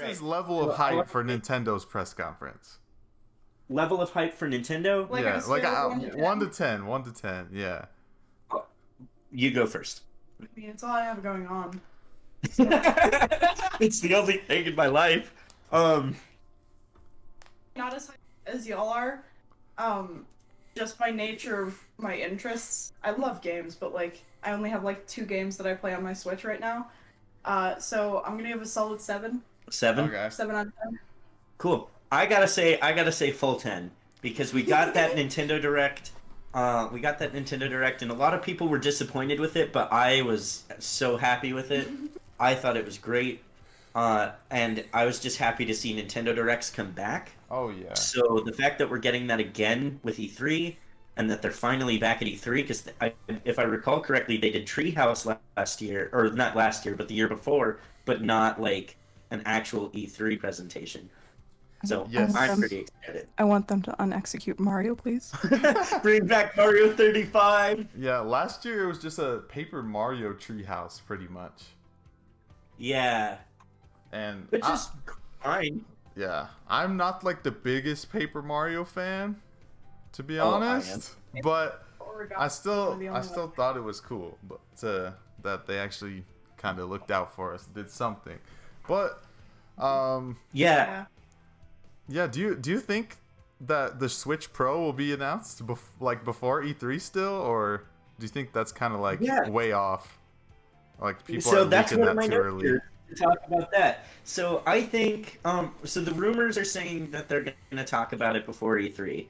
guys' level of hype for Nintendo's press conference? Level of hype for Nintendo? Like yeah, like 1 to 10? 1 to 10, yeah. You go first. I mean, it's all I have going on. It's the only thing in my life. Not as high as y'all are. Just by nature of my interests. I love games, but like I only have like 2 games that I play on my Switch right now. So I'm gonna give a solid 7. 7? Okay. 7 out of 10. Cool. I gotta say full 10 because we got that Nintendo Direct. And a lot of people were disappointed with it, but I was so happy with it. I thought it was great, and I was just happy to see Nintendo Directs come back. Oh yeah. So the fact that we're getting that again with E3, and that they're finally back at E3, because if I recall correctly, they did Treehouse last year, or not last year, but the year before, but not like an actual E3 presentation. So Yes. I'm pretty excited. I want them to unexecute Mario, please. Bring back Mario 35. Yeah, last year it was just a Paper Mario treehouse, pretty much. Yeah, And which is fine. yeah, I'm not like the biggest Paper Mario fan, to be Oh, I honest, but Origami I still are the only one. thought it was cool, but that they actually kind of looked out for us, did something. But Yeah. yeah, do you think that the Switch Pro will be announced before E3 still, or do you think that's kind of like way off? Like people are That's leaking one of that my too notes early. here to talk about that. So I think so the rumors are saying that they're going to talk about it before E3,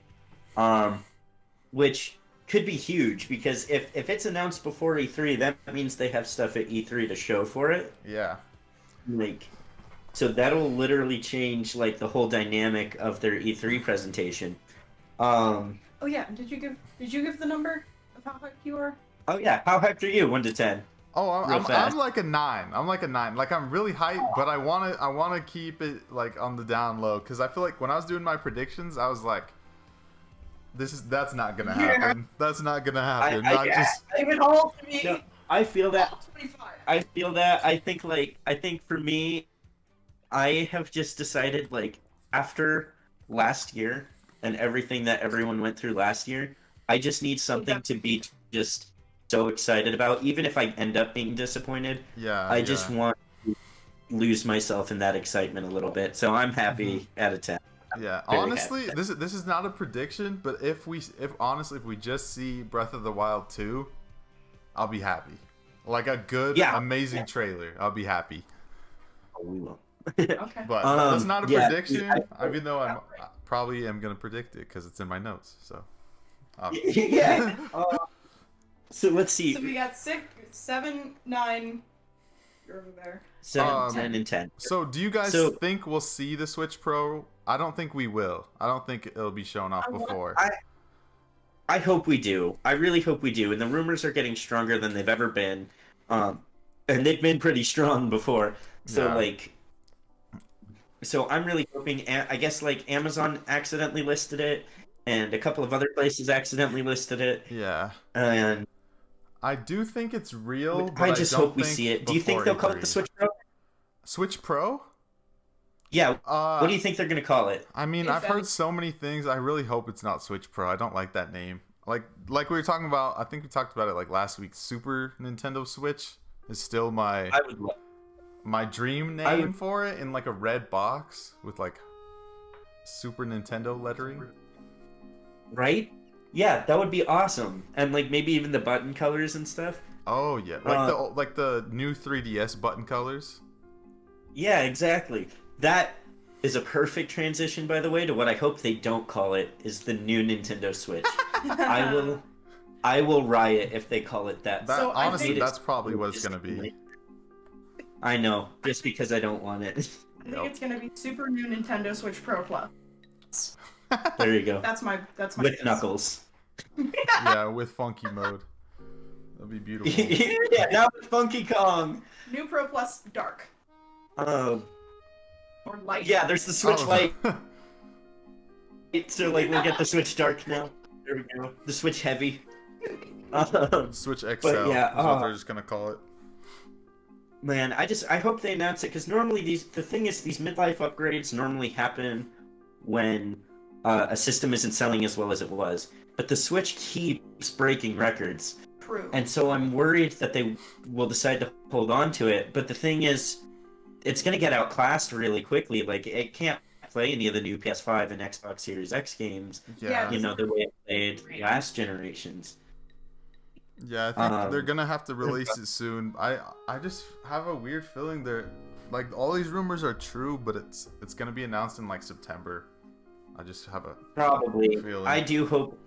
which could be huge because if it's announced before E3, that means they have stuff at E3 to show for it. Yeah. Like, so that'll literally change like the whole dynamic of their E3 presentation. Oh yeah, did you give the number of how hyped you are? Oh yeah, how hyped are you? 1 to 10. Oh, Real I'm fast. like a 9. I'm like a 9. Like I'm really hyped, but I wanna keep it like on the down low because I feel like when I was doing my predictions, I was like, that's not gonna happen. That's not gonna happen. Give it all to me. No, I feel that. All 25. I feel that. I think for me, I have just decided like after last year and everything that everyone went through last year, I just need something to be just so excited about, even if I end up being disappointed. Yeah. I just want to lose myself in that excitement a little bit. So I'm happy at a 10. Yeah, Very honestly, happy. this is not a prediction, but if we just see Breath of the Wild 2, I'll be happy. Like a good, amazing trailer, I'll be happy. Oh, we will. Okay. But that's not a prediction, even though I probably am gonna predict it because it's in my notes. So. Yeah. So let's see. So we got 6, 7, 9. You're over there. 7, 10, and 10. So do you guys think we'll see the Switch Pro? I don't think we will. I don't think it'll be shown off before. I hope we do. I really hope we do. And the rumors are getting stronger than they've ever been. And they've been pretty strong before. So so I'm really hoping. I guess like Amazon accidentally listed it, and a couple of other places accidentally listed it. Yeah. And I do think it's real. But I just don't hope we think see it. Do you think they'll call it the E3. Switch Pro? Switch Pro? Yeah. What do you think they're gonna call it? I mean, I've heard so many things. I really hope it's not Switch Pro. I don't like that name. Like we were talking about. I think we talked about it like last week. Super Nintendo Switch is still my dream name for it, in like a red box with like Super Nintendo lettering. Right? Yeah, that would be awesome. And like maybe even the button colors and stuff. Oh yeah, like the new 3DS button colors. Yeah, exactly. That is a perfect transition, by the way, to what I hope they don't call it is the new Nintendo Switch. I will riot if they call it that. So honestly, think that's probably what it's gonna be. I know, just because I don't want it. I think it's gonna be Super New Nintendo Switch Pro Plus. There you go. That's my With guess. Knuckles. Yeah, with funky mode. That'd be beautiful. Yeah, now with Funky Kong. New Pro Plus Dark. Oh. Or light. Yeah, there's the Switch Lite. Oh. So like we'll get the Switch Dark now. There we go. The Switch Heavy. Switch XL But yeah, is what they're just gonna call it. Man, I hope they announce it because normally the thing is these midlife upgrades normally happen when a system isn't selling as well as it was, but the Switch keeps breaking records, True. and so I'm worried that they will decide to hold on to it. But the thing is, it's gonna get outclassed really quickly. Like it can't play any of the new PS5 and Xbox Series X games, Yeah. you know, the way it played last generations. Yeah, I think they're gonna have to release it soon. I just have a weird feeling they're like all these rumors are true, but it's gonna be announced in like September. I just have a Probably. feeling. I do hope.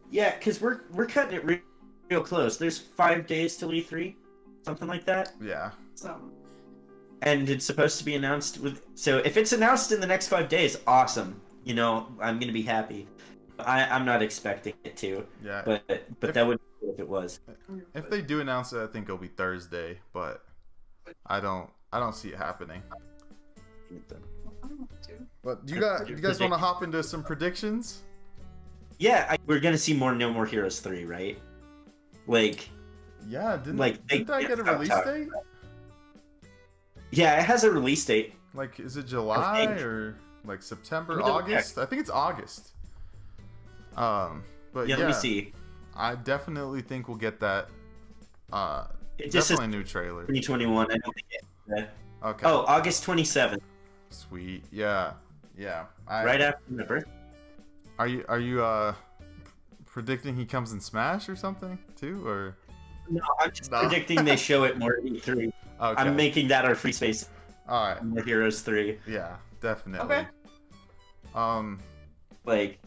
Yeah, because we're cutting it real close. There's 5 days till E3, something like that. Yeah. So. And it's supposed to be announced with. So if it's announced in the next 5 days, awesome. You know, I'm gonna be happy. I'm not expecting it to. Yeah. But that would be cool if it was. If they do announce it, I think it'll be Thursday, but I don't see it happening. But do you guys want to hop into some predictions? Yeah, we're gonna see more No More Heroes 3, right? Like. Yeah, didn't I get a release date? Yeah, it has a release date. Like, is it July or like September, August? I think it's August. But yeah, let me see. I definitely think we'll get that. It just definitely a new trailer. 2021. I don't think it. Okay. Oh, August 27th. Sweet. Yeah. Right after my birthday. Are you predicting he comes in Smash or something too, or? No, I'm just predicting they show it more at E3. Okay. I'm making that our free space. All right. More Heroes 3. Yeah, definitely. Okay. Like,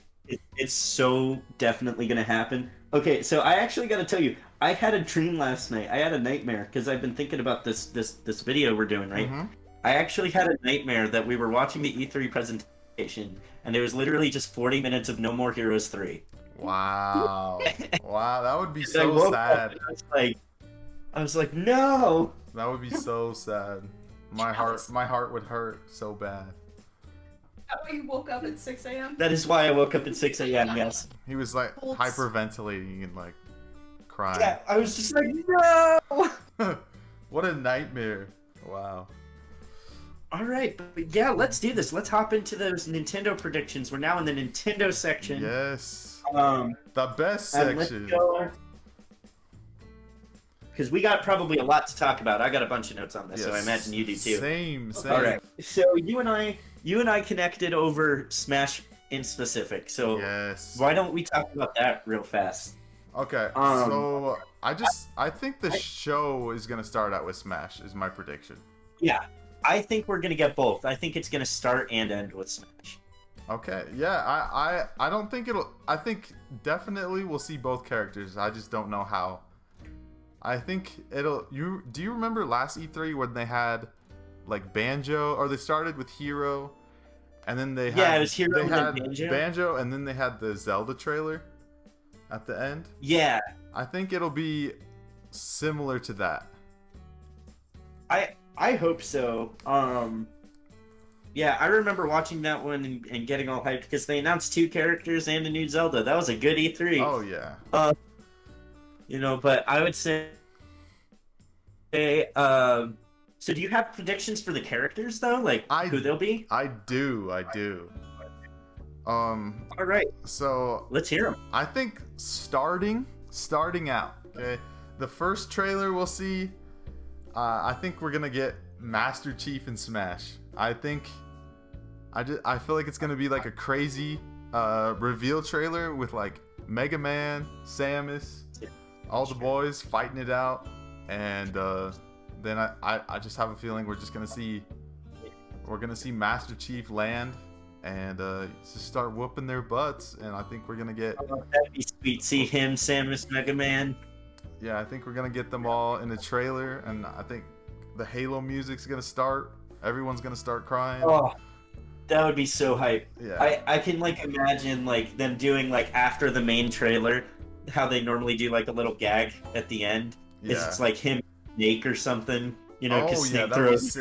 it's so definitely gonna happen. Okay, so I actually gotta tell you, I had a dream last night. I had a nightmare because I've been thinking about this video we're doing, right? Mm-hmm. I actually had a nightmare that we were watching the E3 presentation, and it was literally just 40 minutes of No More Heroes 3. Wow. Wow, that would be so sad. I was like, no. That would be so sad. My heart would hurt so bad. That way you woke up at 6 a.m.? That is why I woke up at 6 a.m. Yes. He was like hyperventilating and like crying. Yeah, I was just like, no. What a nightmare! Wow. All right, but yeah, let's do this. Let's hop into those Nintendo predictions. We're now in the Nintendo section. Yes. The best section. Because we got probably a lot to talk about. I got a bunch of notes on this, so I imagine you do too. Same. All right. So you and I connected over Smash in specific. So yes. Why don't we talk about that real fast? Okay. So I think the show is gonna start out with Smash. Is my prediction. Yeah, I think we're gonna get both. I think it's gonna start and end with Smash. Okay. Yeah. I don't think it'll. I think definitely we'll see both characters. I just don't know how. I think it'll. Do you remember last E3 when they had like Banjo, or they started with Hero, and then they had it was Hero and then Banjo, and then they had the Zelda trailer at the end. Yeah. I think it'll be similar to that. I hope so. Yeah, I remember watching that one and getting all hyped because they announced 2 characters and a new Zelda. That was a good E3. Oh yeah. But I would say, so do you have predictions for the characters though? Like who they'll be? I do. All right. So let's hear them. I think starting out. Okay, the first trailer we'll see. I think we're gonna get Master Chief in Smash. I feel like it's gonna be like a crazy reveal trailer with like Mega Man, Samus, all the boys fighting it out, and then I just have a feeling we're gonna see Master Chief land and just start whooping their butts, and I think we're gonna get. Oh, that'd be sweet. See him, Samus, Mega Man. Yeah, I think we're gonna get them all in a trailer, and I think the Halo music's gonna start. Everyone's gonna start crying. Oh, that would be so hype. Yeah. I can like imagine like them doing like after the main trailer, how they normally do like a little gag at the end. Yeah. It's like him, Snake or something. You know, because Snake throws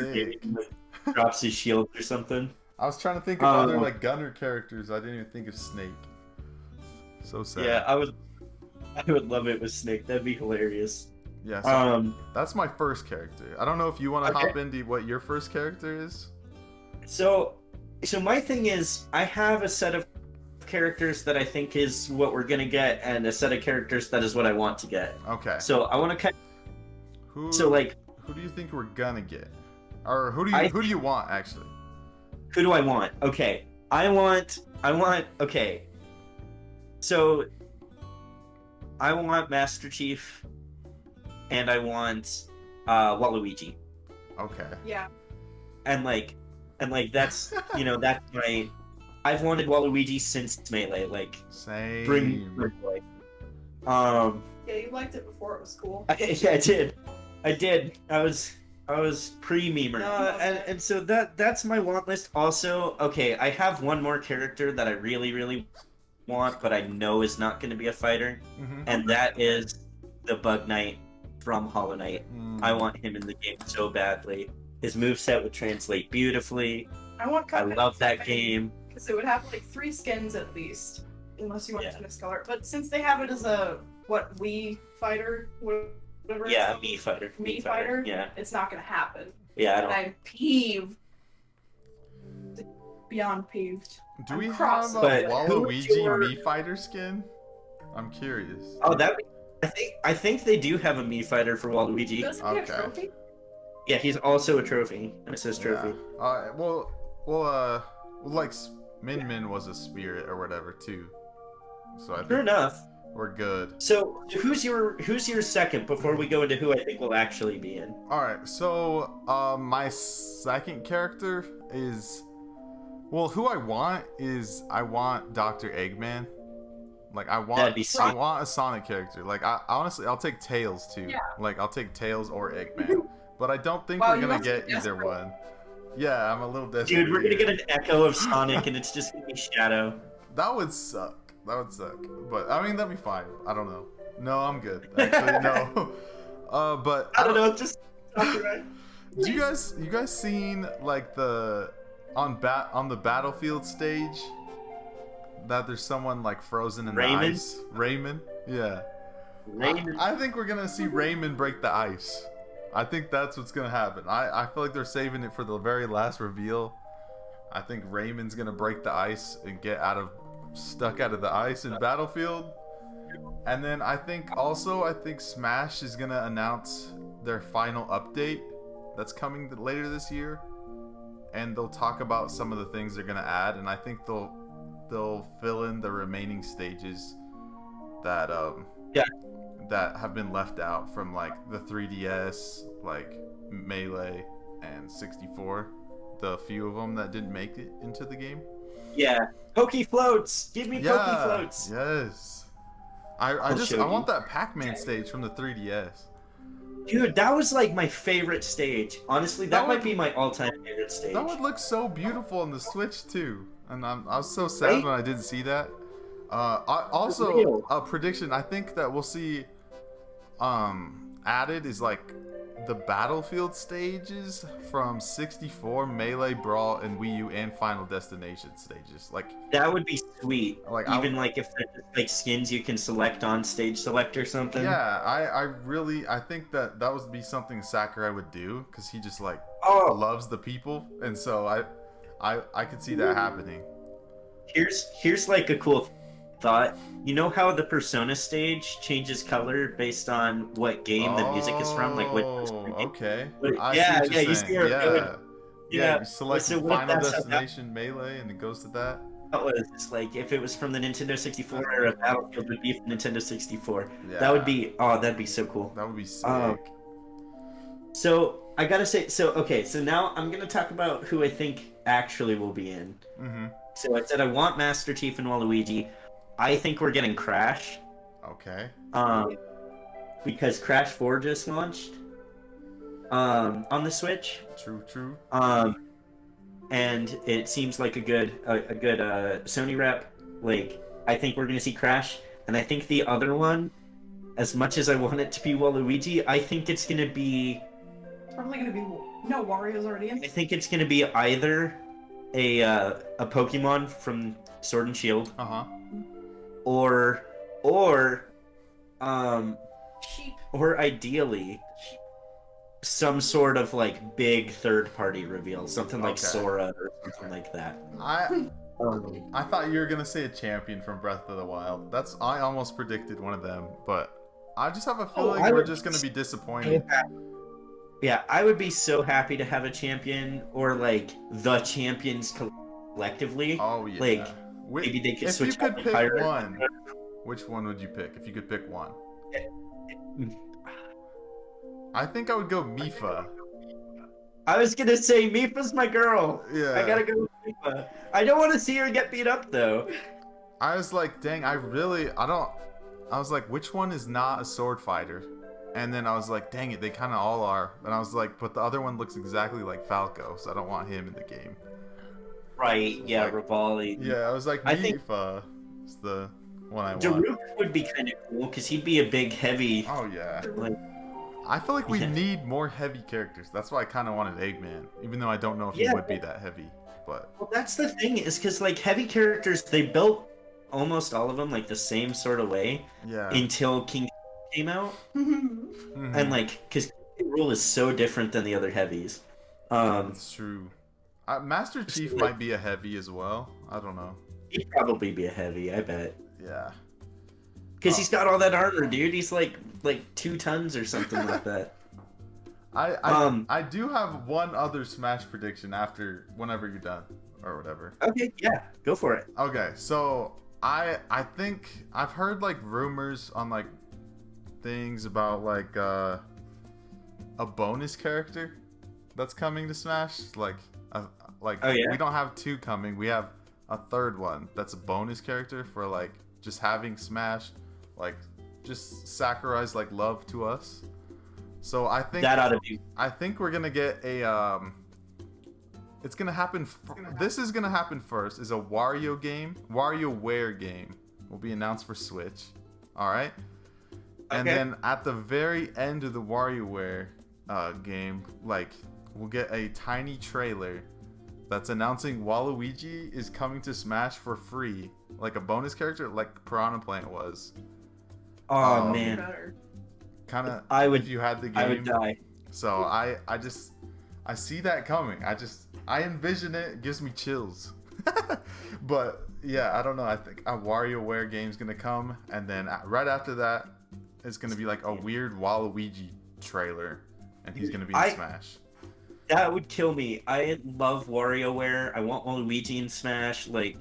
drops his shield or something. I was trying to think of other like Gunner characters. I didn't even think of Snake. So sad. Yeah, I would love it with Snake. That'd be hilarious. Yeah, so that's my first character. I don't know if you want to hop into what your first character is. So my thing is, I have a set of characters that I think is what we're gonna get, and a set of characters that is what I want to get. Okay. So I want to kind Who? So like, who do you think we're gonna get, or who do you want actually? who do I want? Okay, I want. Okay. So I want Master Chief, and I want Waluigi. Okay. Yeah. And that's that's my. I've wanted Waluigi since Melee. Like, Same. bring Metroid. Yeah, you liked it before it was cool. I did. I was pre-memer. And so that's my want list. Also, okay, I have one more character that I really, really want, but I know is not going to be a fighter, and that is the Bug Knight from Hollow Knight. I want him in the game so badly. His moveset would translate beautifully. I love that game. Because it would have like 3 skins at least, unless you want to miscolor. But since they have it as a Wii fighter, whatever. Yeah, a Mii fighter. Mii fighter. Yeah, it's not gonna happen. Yeah, I'm peeved. Beyond peeved. Do we have a But Waluigi Mii fighter skin? I'm curious. Oh, I think they do have a Mii fighter for Waluigi. Does he have a trophy? Yeah, he's also a trophy. And it says trophy. Yeah. Like Min Min was a spirit or whatever too. So I think Fair enough. we're good. So who's your second before we go into who I think will actually be in? All right. So my second character is, well, who I want Dr. Eggman. Like I want a Sonic character. Like I honestly, I'll take Tails too. Yeah. Like I'll take Tails or Eggman. But I don't think we're gonna get either one. Yeah, I'm a little desperate. Dude, we're gonna get an echo of Sonic, and it's just gonna be Shadow. That would suck. But I mean, that'd be fine. I don't know. No, I'm good. Actually, no. But I don't know. Just right. Do you guys seen like on the battlefield stage that there's someone like frozen in the ice? Raymond. Yeah. Raymond. I think we're gonna see Raymond break the ice. I think that's what's gonna happen. I feel like they're saving it for the very last reveal. I think Raymond's gonna break the ice and get stuck out of the ice in Battlefield. And then I think Smash is gonna announce their final update that's coming later this year, and they'll talk about some of the things they're gonna add, and I think they'll fill in the remaining stages that that have been left out from like the 3DS, like Melee and 64, the few of them that didn't make it into the game. Yeah, Pokey Floats. Give me Pokey Floats. Yes. I want that Pac-Man stage from the 3DS. Dude, that was like my favorite stage. Honestly, that might be my all-time favorite stage. That would look so beautiful on the Switch too, and I was so sad when I didn't see that. A prediction. I think that we'll see added is like the Battlefield stages from 64, Melee, Brawl, and Wii U, and Final Destination stages. Like that would be sweet. Like even like if there's like skins you can select on Stage Select or something. Yeah, I think that would be something Sakurai would do, because he just like loves the people, and so I could see that happening. Here's like a cool thought. You know how the Persona stage changes color based on what game the music is from? Like what? Okay. You see you select Final Destination Melee and it goes to that. That was like if it was from the Nintendo 64 or a Battlefield would be from Nintendo 64. Yeah. That would be that'd be so cool. That would be sick. So I gotta say, so now I'm gonna talk about who I think actually will be in. Mm-hmm. So I said I want Master Chief and Waluigi. I think we're getting Crash. Okay. Because Crash 4 just launched on the Switch. True. And it seems like a good Sony rep. Like I think we're gonna see Crash, and I think the other one, as much as I want it to be Waluigi, I think it's gonna be. It's probably gonna be Wario's already in. I think it's gonna be either a Pokemon from Sword and Shield. Uh-huh. Or Sheep. Or ideally, some sort of like big third-party reveal, something like Sora or something like that. I thought you were gonna say a champion from Breath of the Wild. I almost predicted one of them, but I just have a feeling we're just gonna be disappointed. Yeah, I would be so happy to have a champion, or like the champions collectively. Oh yeah. Like maybe they could switch. If you could pick one, which one would you pick? If you could pick one, I think I would go Mipha. I was gonna say Mipha's my girl. Yeah. I gotta go with Mipha. I don't want to see her get beat up though. I was like, dang, I was like, which one is not a sword fighter? And then I was like, dang it, they kind of all are. And I was like, but the other one looks exactly like Falco, so I don't want him in the game. Right, yeah, like, Rivali. Yeah, I was like, Mipha is the one I want. Daruk would be kind of cool, because he'd be a big, heavy... Oh, yeah. Like, I feel like we need more heavy characters. That's why I kind of wanted Eggman, even though I don't know if he would be that heavy. But well, that's the thing, is because, like, heavy characters, they built almost all of them, like, the same sort of way. Yeah. Until King came out. And, like, because King Rule is so different than the other heavies. That's true. Master Chief might be a heavy as well. I don't know. He'd probably be a heavy, I bet. Yeah. Because he's got all that armor, dude. He's like 2 tons or something like that. I do have one other Smash prediction after whenever you're done or whatever. Okay, yeah, go for it. Okay, so I think I've heard like rumors on like things about like a bonus character that's coming to Smash. Like we don't have 2 coming. We have a 3rd one that's a bonus character for like just having Smash, like just Sakurai's like love to us. So I think that ought to be. I think we're gonna get a it's gonna happen. This is gonna happen first. Is a WarioWare game will be announced for Switch. All right, and then at the very end of the WarioWare game, like we'll get a tiny trailer that's announcing Waluigi is coming to Smash for free, like a bonus character, like Piranha Plant was. Oh man, kind of. If you had the game, I would die. So I see that coming. I envision it. It gives me chills. But yeah, I don't know. I think a WarioWare game's gonna come, and then right after that, it's gonna be like a weird Waluigi trailer, and he's gonna be in Smash. That would kill me. I love WarioWare. I want Waluigi in Smash. Like,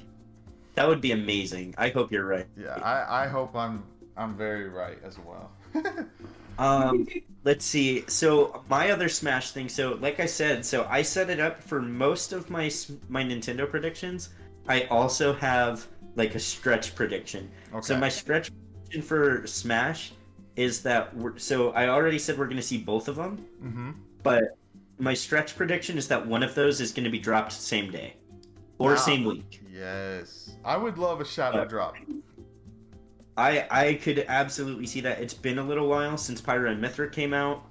that would be amazing. I hope you're right. Yeah, I hope I'm very right as well. Let's see. So my other Smash thing. So like I said, so I set it up for most of my Nintendo predictions. I also have like a stretch prediction. Okay. So my stretch prediction for Smash is that so I already said we're going to see both of them. Mm-hmm. But my stretch prediction is that one of those is going to be dropped same day or same week. Yes, I would love a shadow drop. I could absolutely see that. It's been a little while since Pyra and Mithra came out.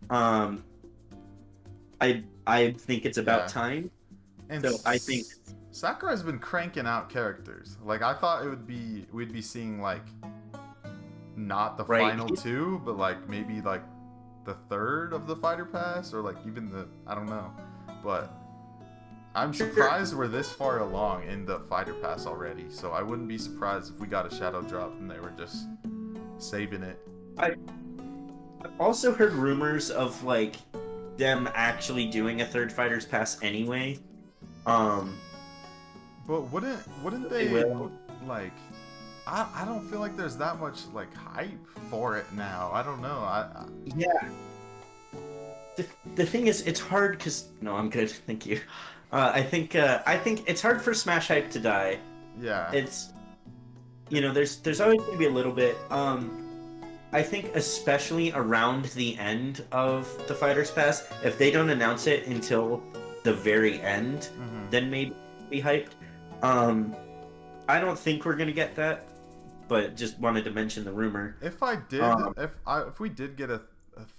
I think it's about time. And so I think Sakurai's been cranking out characters. Like I thought we'd be seeing like not the final 2, but like maybe like the 3rd of the Fighter Pass, or like even I don't know. But I'm surprised we're this far along in the Fighter Pass already, so I wouldn't be surprised if we got a shadow drop and they were just saving it. I've also heard rumors of like them actually doing a 3rd Fighters Pass anyway. But wouldn't they like? I don't feel like there's that much like hype for it now. I don't know. Yeah. The thing is, it's hard because no, I'm good. Thank you. I think it's hard for Smash hype to die. Yeah. It's there's always going to be a little bit. I think especially around the end of the Fighters Pass, if they don't announce it until the very end, then maybe be hyped. I don't think we're gonna get that, but just wanted to mention the rumor. If I did, if we did get a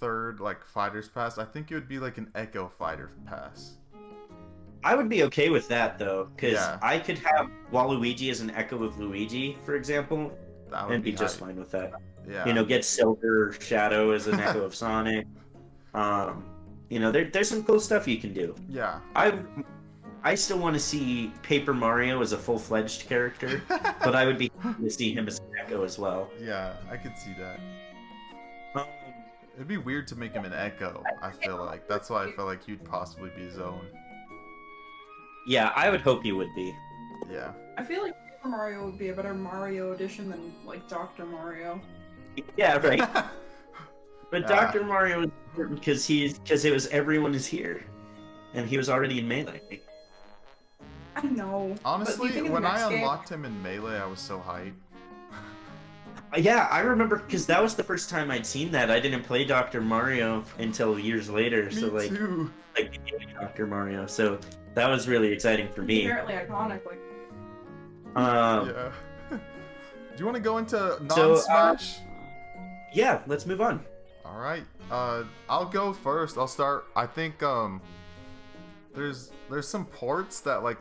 3rd like Fighters Pass, I think it would be like an Echo Fighter Pass. I would be okay with that though, because I could have Waluigi as an echo of Luigi, for example, That would and be just hype. fine with that. Yeah. You know, get Silver Shadow as an echo of Sonic. You know, there's some cool stuff you can do. Yeah. I still want to see Paper Mario as a full-fledged character, but I would be happy to see him as an echo as well. Yeah, I could see that. Um, It'd be weird to make him an echo, I feel like. That's why I feel like he'd possibly be his own. yeah, I would hope he would be. Yeah. I feel like Paper Mario would be a better Mario edition than like Dr. Mario. Yeah, right. But Yeah. Dr. Mario is important because it was everyone is here, and he was already in Melee. I know. Honestly, but you think when in the I next game- unlocked him in Melee, I was so hyped. Yeah, I remember because that was the first time I'd seen that. I didn't play Dr. Mario until years later, Me so like too. Dr. Mario. So that was really exciting for me. Apparently iconic. Like, Yeah. Do you want to go into So, non-Smash? Yeah, let's move on. All right. I'll go first. I'll start. I think there's some ports that like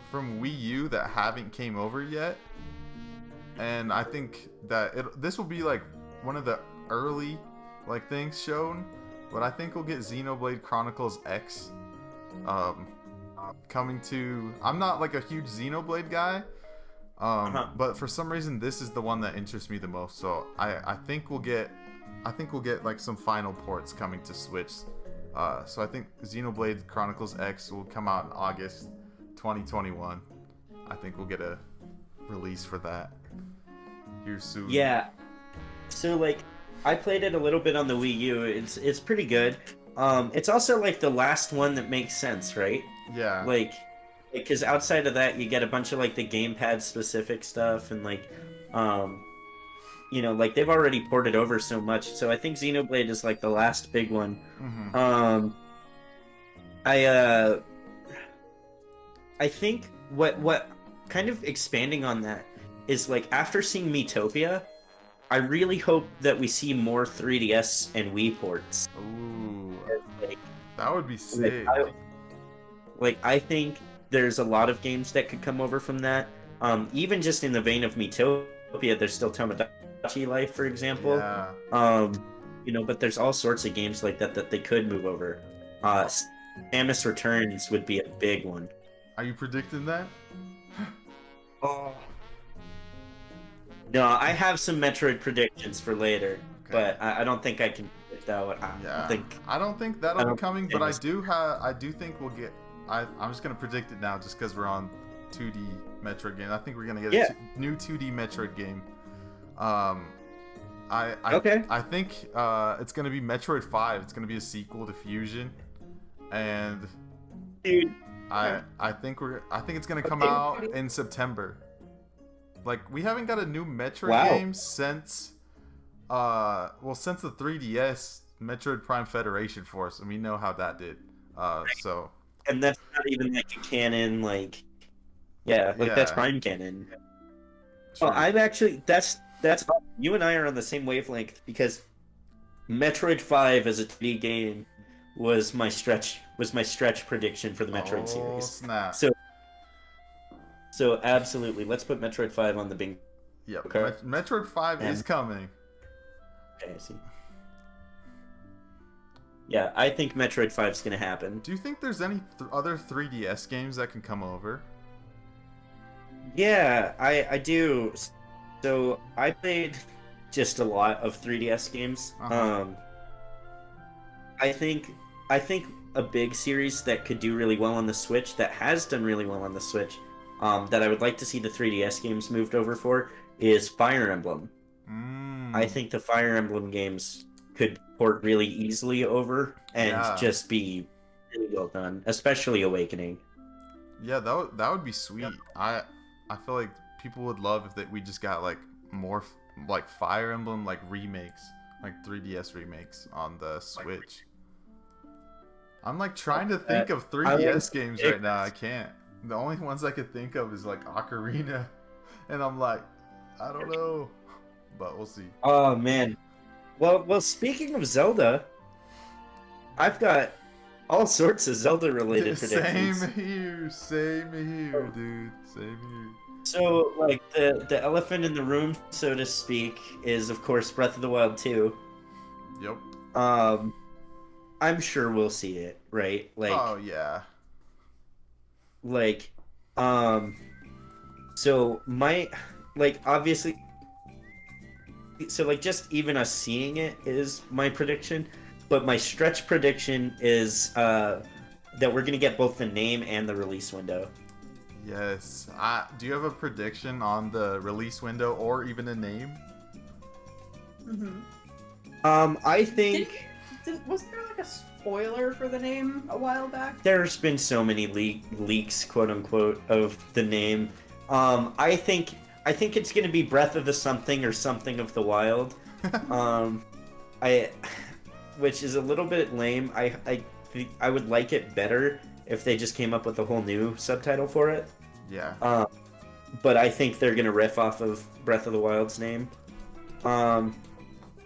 from Wii U that haven't came over yet, and I think that this will be like one of the early like things shown. But I think we'll get Xenoblade Chronicles X coming to. I'm not like a huge Xenoblade guy. But for some reason this is the one that interests me the most. So I think we'll get like some final ports coming to Switch. So I think Xenoblade Chronicles X will come out in August 2021. I think we'll get a release for that here soon. Yeah. So like, I played it a little bit on the Wii U. It's pretty good. It's also like the last one that makes sense, right? Yeah. Like, because outside of that, you get a bunch of like the gamepad specific stuff and like, you know, like they've already ported over so much. So I think Xenoblade is like the last big one. Mm-hmm. I think what kind of expanding on that is like after seeing Miitopia, I really hope that we see more 3DS and Wii ports. Ooh. Like, That would be sick. I think there's a lot of games that could come over from that. Even just in the vein of Miitopia, there's still Tomodachi Life, for example. Yeah. You know, but there's all sorts of games like that that they could move over. Samus Returns would be a big one. Are you predicting that? Oh. No, I have some Metroid predictions for later, but I don't think I can predict that one. I don't think that'll be coming, but I do think we'll get. I'm just gonna predict it now, just because we're on 2D Metroid game. I think we're gonna get a new 2D Metroid game. I think it's gonna be Metroid 5. It's gonna be a sequel to Fusion, and Dude, I think it's gonna come out in September. Like, we haven't got a new Metroid game since since the 3DS Metroid Prime Federation Force, and we know how that did. So. And that's not even like a canon, like, that's Prime canon. Well, I'm actually that's you and I are on the same wavelength because Metroid 5 as a 2D game was my stretch prediction for the Metroid series. Snap. So absolutely, let's put Metroid 5 on the bingo. Yep. Metroid 5 is coming. Okay, I see. Yeah, I think Metroid 5 is gonna happen. Do you think there's any other 3DS games that can come over? Yeah, I do. So I played just a lot of 3DS games. I think a big series that could do really well on the Switch, that has done really well on the Switch, that I would like to see the 3DS games moved over for, is Fire Emblem. I think the Fire Emblem games could port really easily over and just be really well done, especially Awakening. Yeah, that would be sweet. I feel like people would love if we just got like more like Fire Emblem like remakes, like 3DS remakes on the Switch. I'm like trying to think of 3DS games right now. I can't. The only ones I could think of is like Ocarina, and I'm like, I don't know, but we'll see. Oh man. Well, speaking of Zelda, I've got All sorts of Zelda related predictions. Same here, dude. Same here. So, like, the elephant in the room, so to speak, is of course Breath of the Wild 2. Yep. I'm sure we'll see it, right? Oh yeah. Like, so my, like, obviously, so like just even us seeing it is my prediction, but my stretch prediction is that we're gonna get both the name and the release window. Yes. Do you have a prediction on the release window or even a name? I think Wasn't there like a spoiler for the name a while back? there's been so many leaks, quote unquote, of the name. I think it's gonna be Breath of the Something or Something of the Wild. I, which is a little bit lame. I would like it better if they just came up with a whole new subtitle for it. Yeah. But I think they're gonna riff off of Breath of the Wild's name.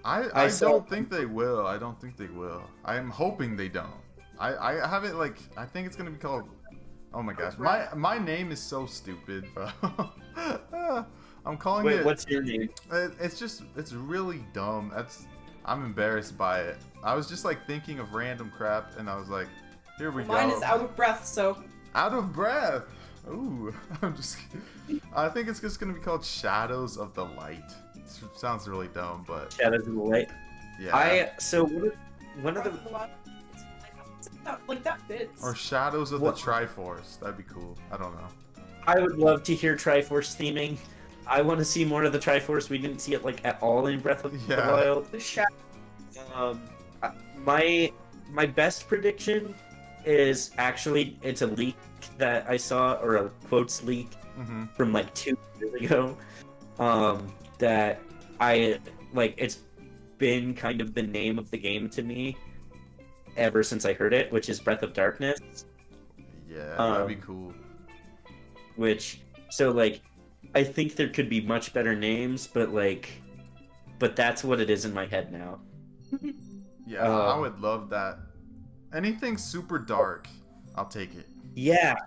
I don't think they will. I don't think they will. I'm hoping they don't. I have it like, I think it's gonna be called. Oh my gosh, my name is so stupid, bro. I'm calling it. What's your name? It's really dumb. I'm embarrassed by it. I was just like thinking of random crap, and I was like, here we go. Mine is Out of Breath, so. Out of breath. Ooh, I think it's just gonna be called Shadows of the Light. It sounds really dumb, but Shadows of the Light. yeah. One of the Like that fits. Or Shadows of the Triforce. That'd be cool. I don't know. I would love to hear Triforce theming. I want to see more of the Triforce. We didn't see it like at all in Breath of the Wild. The shadow. My best prediction is actually it's a leak that I saw, or a quotes leak from like 2 years ago. That I like. It's been kind of the name of the game to me ever since I heard it, which is Breath of Darkness. Yeah, that'd be cool. So like, I think there could be much better names, but that's what it is in my head now. Yeah, I would love that. Anything super dark, I'll take it. Yeah.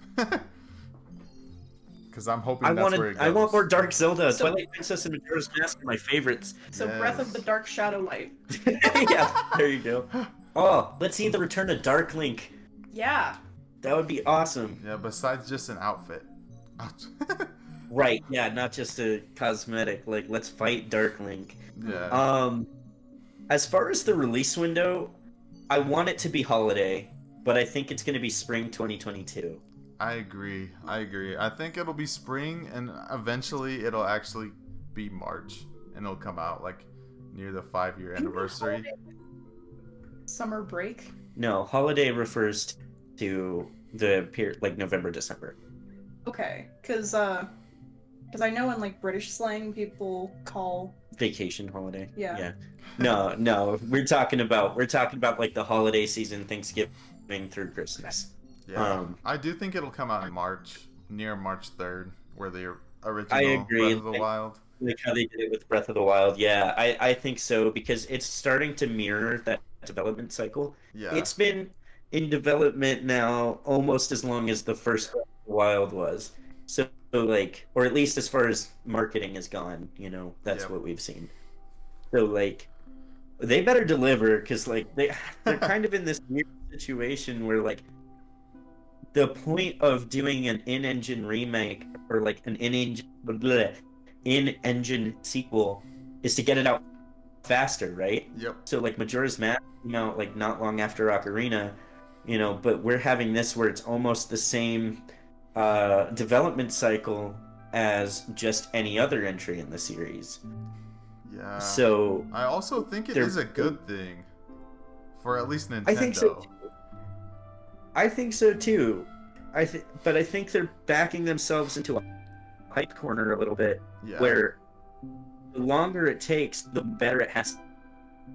Because I'm hoping that's where it goes. I want more Dark Zelda. Twilight Princess and Majora's Mask are my favorites. So Breath of the Dark Shadow Light. Yeah, there you go. Oh, let's see the return of Dark Link. Yeah. That would be awesome. Yeah, besides just an outfit. Right, yeah, not just a cosmetic. Like, let's fight Dark Link. Yeah. As far as the release window, I want it to be holiday, but I think it's going to be spring 2022. I agree. I think it'll be spring, and eventually it'll actually be March, and it'll come out like near the 5-year anniversary. Summer break? No, holiday refers to the period like November, December. Okay, because I know in like British slang people call Vacation holiday. Yeah. No, we're talking about like the holiday season, Thanksgiving through Christmas. Yeah, I do think it'll come out in March, near March 3rd, where the original I agree. Breath of the Wild. Like how they did it with Breath of the Wild. Yeah, I think so, because it's starting to mirror that development cycle. Yeah. It's been in development now almost as long as the first Breath of the Wild was. So like, or at least as far as marketing has gone, that's what we've seen. So like, they better deliver, because like they're kind of in this weird situation where like the point of doing an in-engine remake or like an in-engine sequel is to get it out faster, right? Yep. So like Majora's Mask came out like not long after Ocarina, but we're having this where it's almost the same development cycle as just any other entry in the series. Yeah. So I also think it is a good thing for at least Nintendo. I think so too. But I think they're backing themselves into a hype corner a little bit, where the longer it takes, the better it has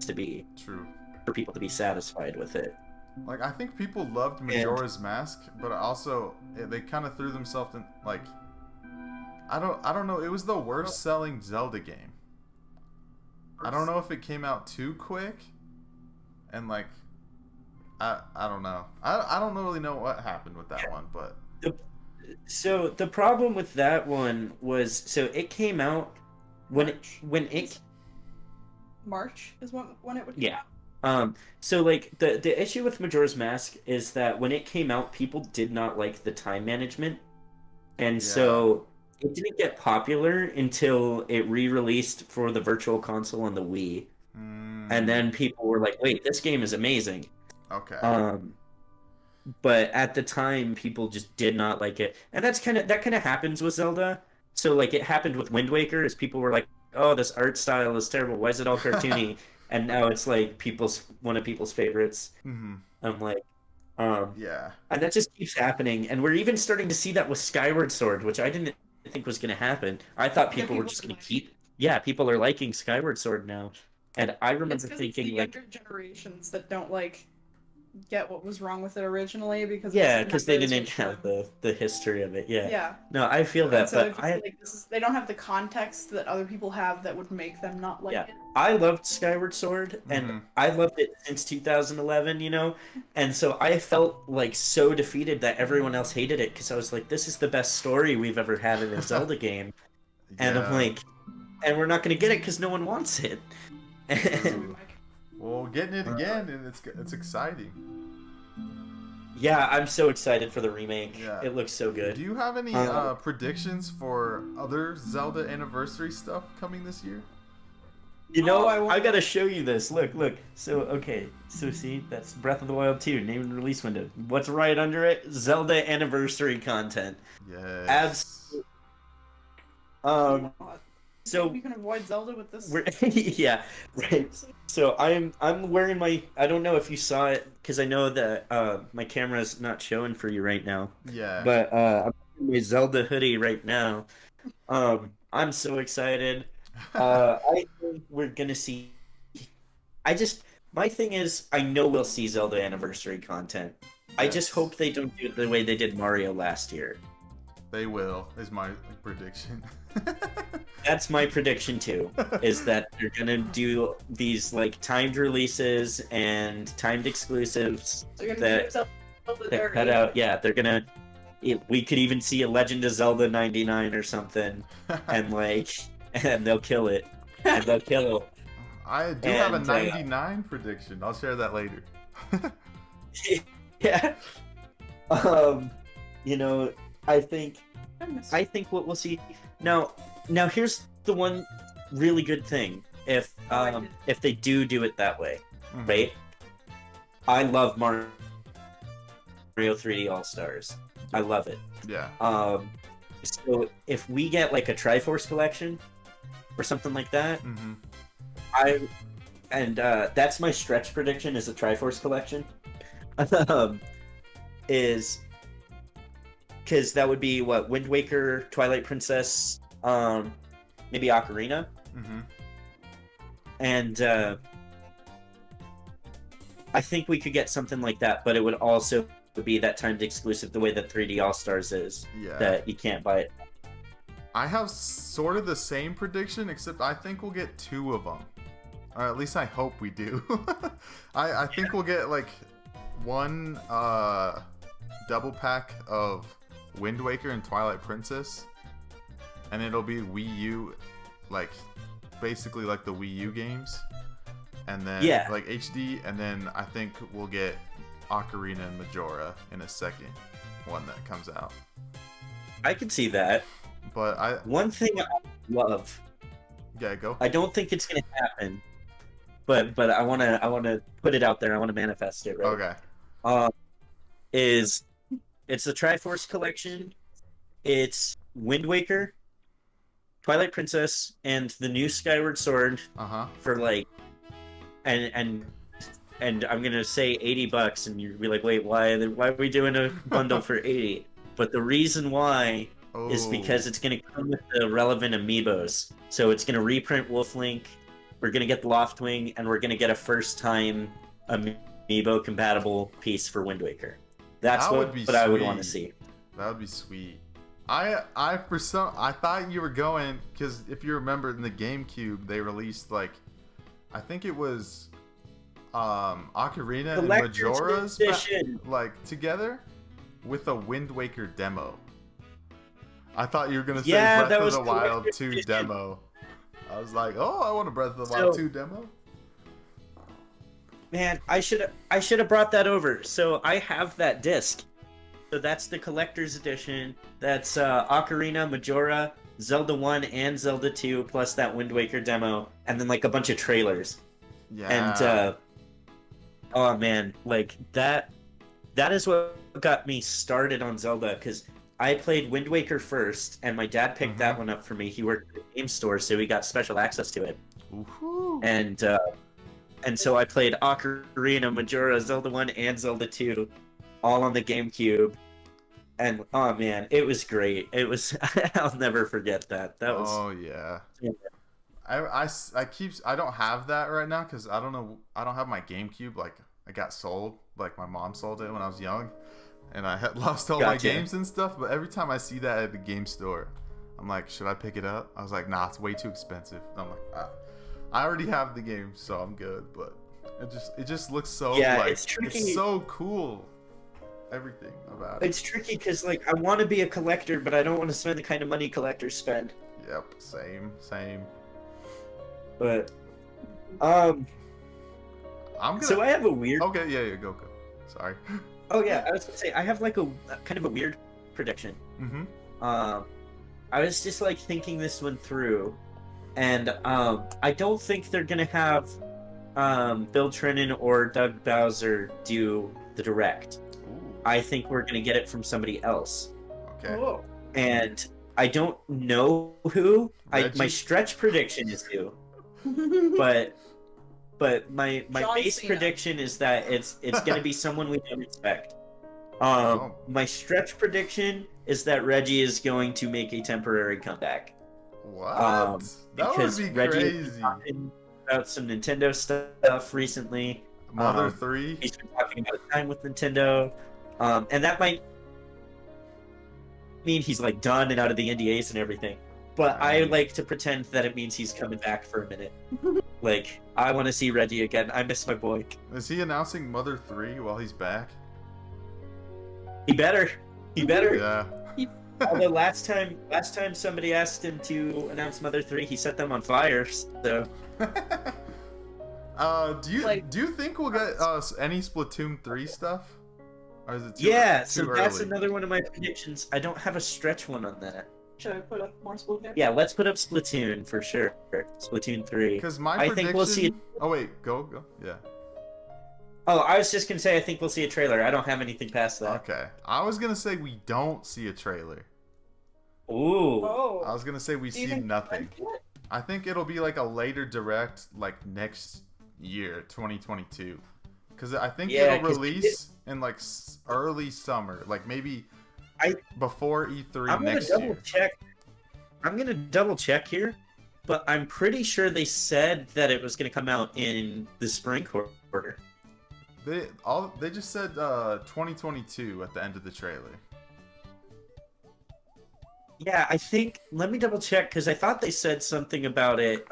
to be. True. For people to be satisfied with it. Like, I think people loved Majora's Mask, but also they kind of threw themselves in, like, I don't know. It was the worst selling Zelda game. I don't know if it came out too quick, and like, I don't know. I don't really know what happened with that one, but So the problem with that one was, so it came out when it March is when it would come yeah. out. So like the issue with Majora's Mask is that when it came out, people did not like the time management, and yeah. so it didn't get popular until it re-released for the Virtual Console and the Wii, and Mm, then people were like, "Wait, this game is amazing." okay. Um, but at the time people just did not like it, and that kind of happens with Zelda. So like it happened with Wind Waker, as people were like, oh, this art style is terrible, why is it all cartoony? And now it's like people's one of people's favorites. hmm I'm like, um Yeah. and that just keeps happening, and we're even starting to see that with Skyward Sword, which I didn't think was going to happen. I thought Yeah, people were people just are going to liking. keep, yeah, people are liking Skyward Sword now, and I It's remember because it's the thinking like, younger generations that don't like get what was wrong with it originally because it yeah, didn't have because they the didn't sort have of the history of it. Yeah. yeah. No, I feel And that, so but they're just like this is they don't have the context that other people have that would make them not like yeah, it. I loved Skyward Sword, and hmm I loved it since 2011, and so I felt like so defeated that everyone else hated it, because I was like, this is the best story we've ever had in a Zelda game, and I'm yeah. like, and we're not going to get it because no one wants it. Sorry, True. Mike. Well, getting it again, and it's exciting. Yeah, I'm so excited for the remake. Yeah. It looks so Do good. you have any Um, predictions for other Zelda anniversary stuff coming this year? Oh, I I want gotta show you this. Look, look. So, okay. So, see, that's Breath of the Wild 2, name and release window. What's right under it? Zelda anniversary content. Yes. Absolutely. Um, think so we can avoid Zelda with this. we're yeah, right. So I'm wearing my, I don't know if you saw it, because I know that my camera's not showing for you right now, Yeah. but I'm wearing my Zelda hoodie right now. I'm so excited. I think we're gonna see. I just, my thing is, I know we'll see Zelda anniversary content. I just Yes. hope they don't do it the way they did Mario last year. They will, is my prediction. That's my prediction too, is that they're gonna do these like timed releases and timed exclusives They're gonna that keep Zelda that cut out. Yeah, they're gonna. We could even see a Legend of Zelda 99 or something, and like, and they'll kill it, and they'll kill it. I do have a And 99 prediction. I'll share that later. yeah, um, you know, I think I what we'll see now. Now here's the one really good thing, if they do it that way, Mhm. right? I love Mario 3D All Stars. I love it. Yeah. So if we get like a Triforce collection or something like that, hmm I and that's my stretch prediction, is a Triforce collection. Is because that would be what, Wind Waker, Twilight Princess, maybe Ocarina, hmm and I think we could get something like that, but it would also be that timed exclusive, the way that 3D All Stars is, Yeah. that you can't buy it. I have sort of the same prediction, except I think we'll get two of them. Or at least I hope we do. I think we'll get like one double pack of Wind Waker and Twilight Princess, and it'll be Wii U, like basically like the Wii U games, and then Yeah. like HD, and then I think we'll get Ocarina and Majora in a second one that comes out. I could see that. But I One thing I love, yeah go. I don't think it's gonna happen, but I wanna put it out there. I wanna manifest it, right? Okay. Is it's the Triforce collection. It's Wind Waker, Twilight Princess, and the new Skyward Sword Uh-huh. for like, and I'm gonna say $80, and you'll be like, wait, why are we doing a bundle for 80? But the reason why is because it's gonna come with the relevant amiibos. So it's gonna reprint Wolflink. We're gonna get the Loftwing, and we're gonna get a first-time amiibo compatible piece for Wind Waker. That's That would be what I would want to sweet. see. That would be sweet. I thought you were going, because if you remember in the GameCube they released like, I think it was Ocarina and Collector's Majora's Edition. like together with a Wind Waker demo. I thought you were gonna say Yeah, that Breath of was the Wild Collector's 2 Edition. demo. I was like, oh, I want a Breath of the Wild So- 2 demo. Man, I should have brought that over. So I have that disc. So that's the collector's edition. That's Ocarina, Majora, Zelda 1 and Zelda 2, plus that Wind Waker demo, and then like a bunch of trailers. Yeah. And oh man, like that is what got me started on Zelda, because I played Wind Waker first, and my dad picked that one up for me. He worked at the game store, so he got special access to it. Woohoo. And so I played Ocarina, Majora, Zelda 1, and Zelda 2, all on the GameCube. And oh man, it was great. It was I'll never forget that. That was Oh yeah. Yeah. I don't have that right now because I don't have my GameCube. Like I got sold. Like my mom sold it when I was young, and I had lost all my Gotcha. games and stuff. But every time I see that at the game store, I'm like, should I pick it up? I was like, nah, it's way too expensive. And I'm like, I already have the game, so I'm good. But it just looks so like it's tricky. it's so cool. Everything about it. It's tricky because like I want to be a collector, but I don't want to spend the kind of money collectors spend. Yep, same. But I'm gonna. so I have a weird. Okay, yeah, go. Sorry. Oh yeah, I was gonna say I have like a kind of a weird prediction. Mm-hmm. I was just like thinking this one through, and I don't think they're gonna have Bill Trinen or Doug Bowser do the direct. I think we're gonna get it from somebody else. Okay. Whoa. And I don't know who. Reggie? My stretch prediction is who, but my John base Cena. prediction is that it's gonna be someone we don't expect. Oh. My stretch prediction is that Reggie is going to make a temporary comeback. What? That would Because be Reggie has been crazy. talking about some Nintendo stuff recently. Mother 3. He's been talking about his time with Nintendo, and that might mean he's like done and out of the NDAs and everything. But I like to pretend that it means he's coming back for a minute. Like, I want to see Reggie again. I miss my boy. Is he announcing Mother 3 while he's back? He better. He better. Yeah. Although last time somebody asked him to announce Mother 3, he set them on fire. So Do you think we'll get any Splatoon 3 stuff? Or is it too so too that's early? another one of my predictions. I don't have a stretch one on that. Should I put up more Splatoon? Yeah, let's put up Splatoon for sure. Splatoon 3. Because my I prediction. think we'll see. Oh wait, go. Yeah. Oh, I was just gonna say I think we'll see a trailer. I don't have anything past that. Okay. I was gonna say we don't see a trailer. Ooh. Oh. I was gonna say we Do you see think nothing. we'll see it? I think it'll be like a later direct, like next year, 2022. Because I think Yeah, it'll 'cause release in like early summer, like maybe before E3 I'm gonna next double year. check. I'm gonna double check here, but I'm pretty sure they said that it was gonna come out in the spring quarter. They just said 2022 at the end of the trailer. Yeah, I think. Let me double check because I thought they said something about it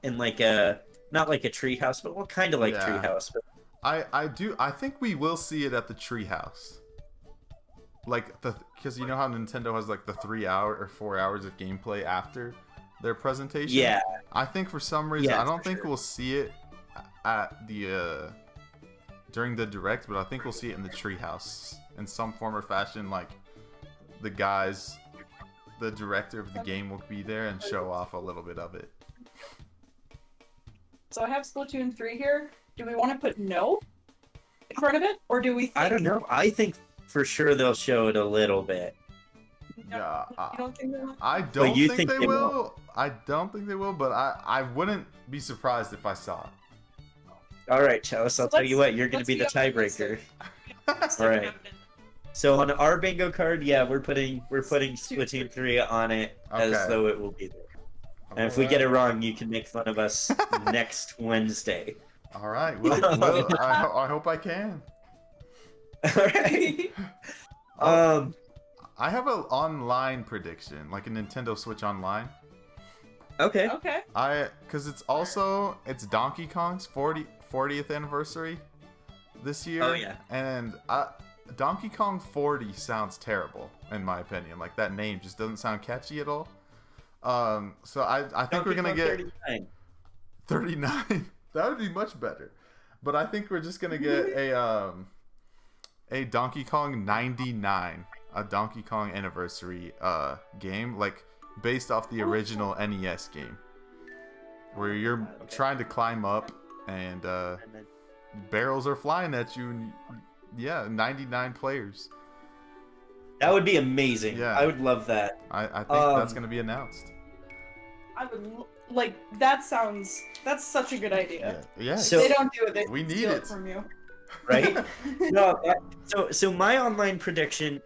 in like a not like a treehouse, but well, kind of like Yeah. treehouse. But I think we will see it at the treehouse. Like because you know how Nintendo has like the 3 hour or 4 hours of gameplay after their presentation. yeah, I think for some reason Yeah, I don't for think sure. we'll see it at the during the direct, but I think we'll see it in the treehouse in some form or fashion. Like the director of the game will be there and show off a little bit of it. So I have Splatoon 3 here. Do we want to put no in front of it, or do we think... I don't know. I think for sure they'll show it a little bit. Yeah, You don't think they're... I don't you think think they they will. I don't think they will, but I wouldn't be surprised if I saw it. All right, Chalice. I'll tell you what. You're gonna let's be the be optimistic. tiebreaker. All right. So on our bingo card, yeah, we're putting Splatoon 3 on it as Okay. though it will be there. And if we get it wrong, you can make fun of us next Wednesday. All right, well, I hope I can. All right. I have an online prediction, like a Nintendo Switch Online. Okay. Okay. Because it's Donkey Kong's 40th anniversary this year. Oh yeah. And Donkey Kong 40 sounds terrible in my opinion. Like that name just doesn't sound catchy at all. So I think we're gonna get 39. That would be much better. But I think we're just gonna get a Donkey Kong 99, a Donkey Kong anniversary game, like based off the original NES game, where you're trying to climb up and barrels are flying at you, and yeah, 99 players. That would be amazing. Yeah, I would love that. I think that's gonna be announced. I would that's such a good idea. Yeah. So they don't do it. We need steal it from you. Right? No. So my online prediction,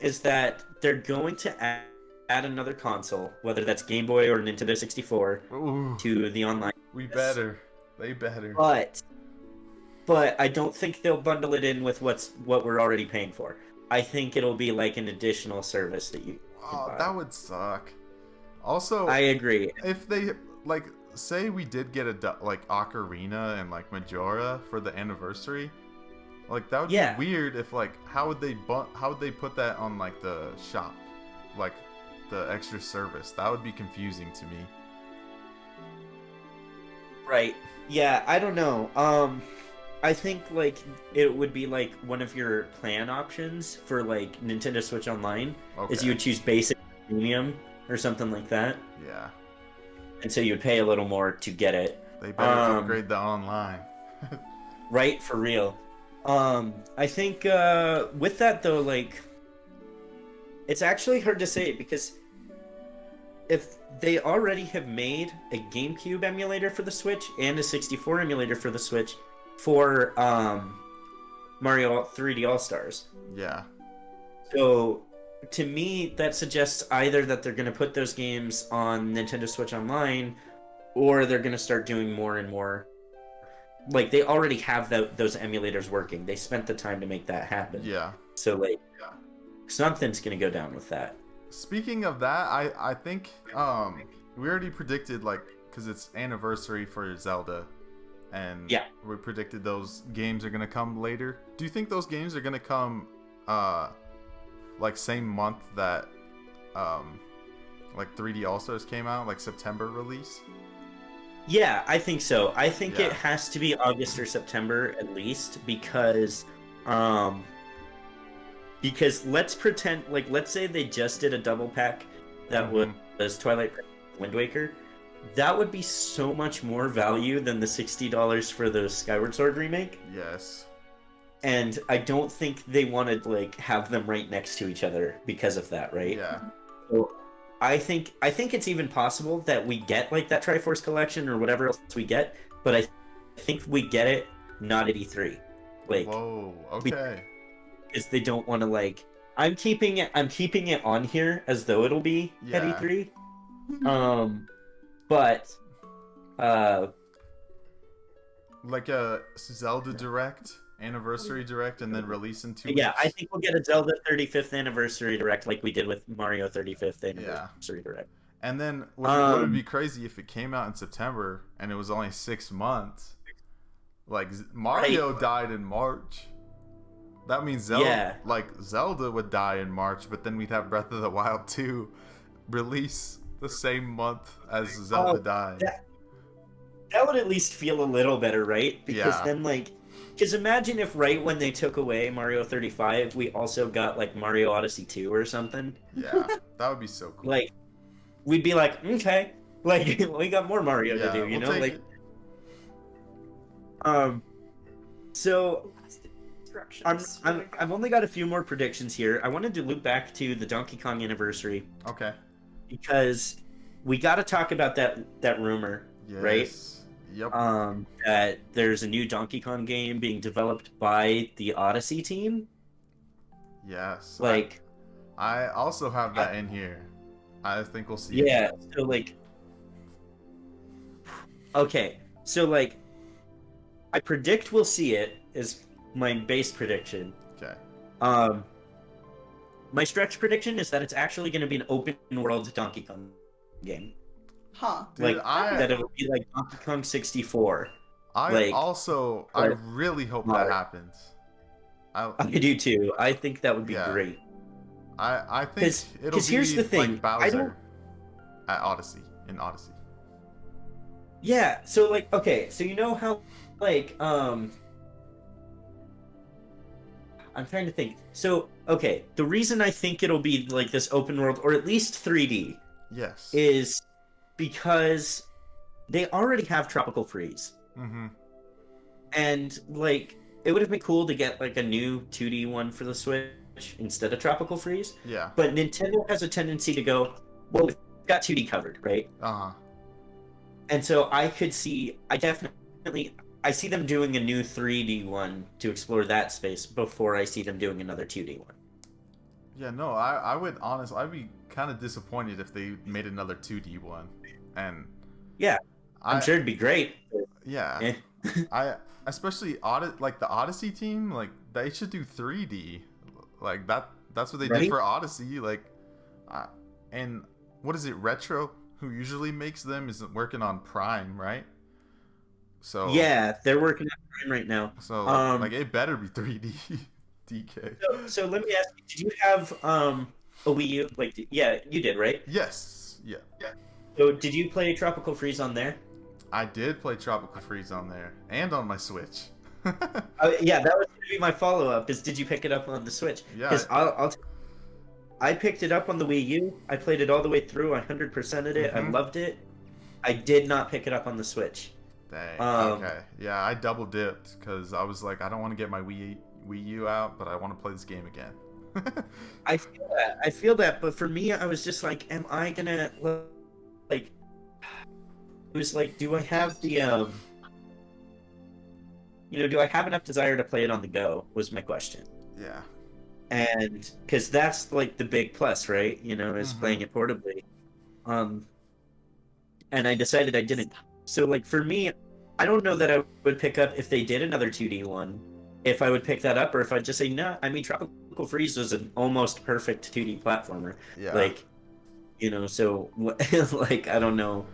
is that they're going to add another console, whether that's Game Boy or Nintendo 64, to the online. They better. But I don't think they'll bundle it in with what we're already paying for. I think it'll be like an additional service that you can buy. That would suck. Also, I agree. If they say we did get Ocarina and Majora for the anniversary, that would be weird. If how would they put that on the shop, the extra service? That would be confusing to me. Right. Yeah, I don't know. I think it would be one of your plan options for Nintendo Switch Online is you would choose basic, premium, or something like that. Yeah. And so you would pay a little more to get it. They better upgrade the online. Right, for real. I think with that though, it's actually hard to say because if they already have made a GameCube emulator for the Switch and a 64 emulator for the Switch for Mario 3D All-Stars. Yeah. So to me, that suggests either that they're going to put those games on Nintendo Switch Online, or they're going to start doing more and more. They already have those emulators working. They spent the time to make that happen. Yeah. So, something's going to go down with that. Speaking of that, I think we already predicted, because it's anniversary for Zelda, and we predicted those games are going to come later. Do you think those games are going to come same month that 3D All-Stars came out, September release? Yeah, I think so. I think it has to be August or September at least because let's pretend let's say they just did a double pack that was Twilight Princess Wind Waker. That would be so much more value than the $60 for the Skyward Sword remake. Yes. And I don't think they wanted have them right next to each other because of that, right? Yeah. So I think it's even possible that we get that Triforce collection or whatever else we get, but I think we get it not at E3. Whoa, okay. Because they don't want to I'm keeping it on here as though it'll be at E3. But a Zelda Direct, anniversary Direct, and then release in 2 weeks. Yeah, I think we'll get a Zelda 35th anniversary Direct like we did with Mario 35th anniversary Direct. And then what would be crazy if it came out in September and it was only 6 months? Mario died in March. That means Zelda would die in March, but then we'd have Breath of the Wild 2 release the same month as Zelda died. That would at least feel a little better, right? Because then, because imagine if right when they took away Mario 35, we also got Mario Odyssey 2 or something. Yeah, that would be so cool. We'd be okay, we got more Mario to do, you know? So I've only got a few more predictions here. I wanted to loop back to the Donkey Kong anniversary. Okay. Because we got to talk about that rumor, right? Yep. That there's a new Donkey Kong game being developed by the Odyssey team. Yes. I also have that in here. I think we'll see. Yeah. So okay. So I predict we'll see it is my base prediction. Okay. My stretch prediction is that it's actually going to be an open world Donkey Kong game. Huh. Dude, like that it would be like Donkey Kong 64. I Like, really hope that Mario. happens. I do too. I think that would be Yeah. great. I think it'll 'cause here's be the thing, like I don't- Bowser at Odyssey in Odyssey. Yeah, so like, okay, so you know how, like, I'm trying to think. So, okay, the reason I think it'll be like this open world, or at least 3D, Yes. is because they already have Tropical Freeze. Mm-hmm. And, like, it would have been cool to get, like, a new 2D one for the Switch instead of Tropical Freeze. Yeah. But Nintendo has a tendency to go, well, we've got 2D covered, right? Uh-huh. And so I see them doing a new 3D one to explore that space before I see them doing another 2D one. Yeah, no, I'd be kind of disappointed if they made another 2D one. And Yeah, I'm sure it'd be great. Yeah. Eh. Especially the Odyssey team, like they should do 3D. Like that's what they Right? did for Odyssey, and what is it, Retro, who usually makes them, is working on Prime, right? So Yeah, they're working on Prime right now. So like it better be 3D. DK. So let me ask you, did you have a Wii U? Like, yeah, you did, right? Yes. Yeah. So did you play Tropical Freeze on there? I did play Tropical Freeze on there and on my Switch. Yeah, that was going to be my follow-up, is did you pick it up on the Switch? Yeah. Because I picked it up on the Wii U. I played it all the way through. I 100%ed it. I loved it. I did not pick it up on the Switch. Dang. Okay. Yeah, I double dipped because I was like, I don't want to get my Wii U out, but I want to play this game again. I feel that. But for me, I was just like, am I gonna like? It was like, do I have the do I have enough desire to play it on the go? Was my question. Yeah. And because that's like the big plus, right? Is playing it portably. And I decided I didn't. So like for me, I don't know that I would pick up if they did another 2D one. If I would pick that up, or if I'd just say no. I mean, Tropical Freeze was an almost perfect 2D platformer. Yeah. Like, so like I don't know.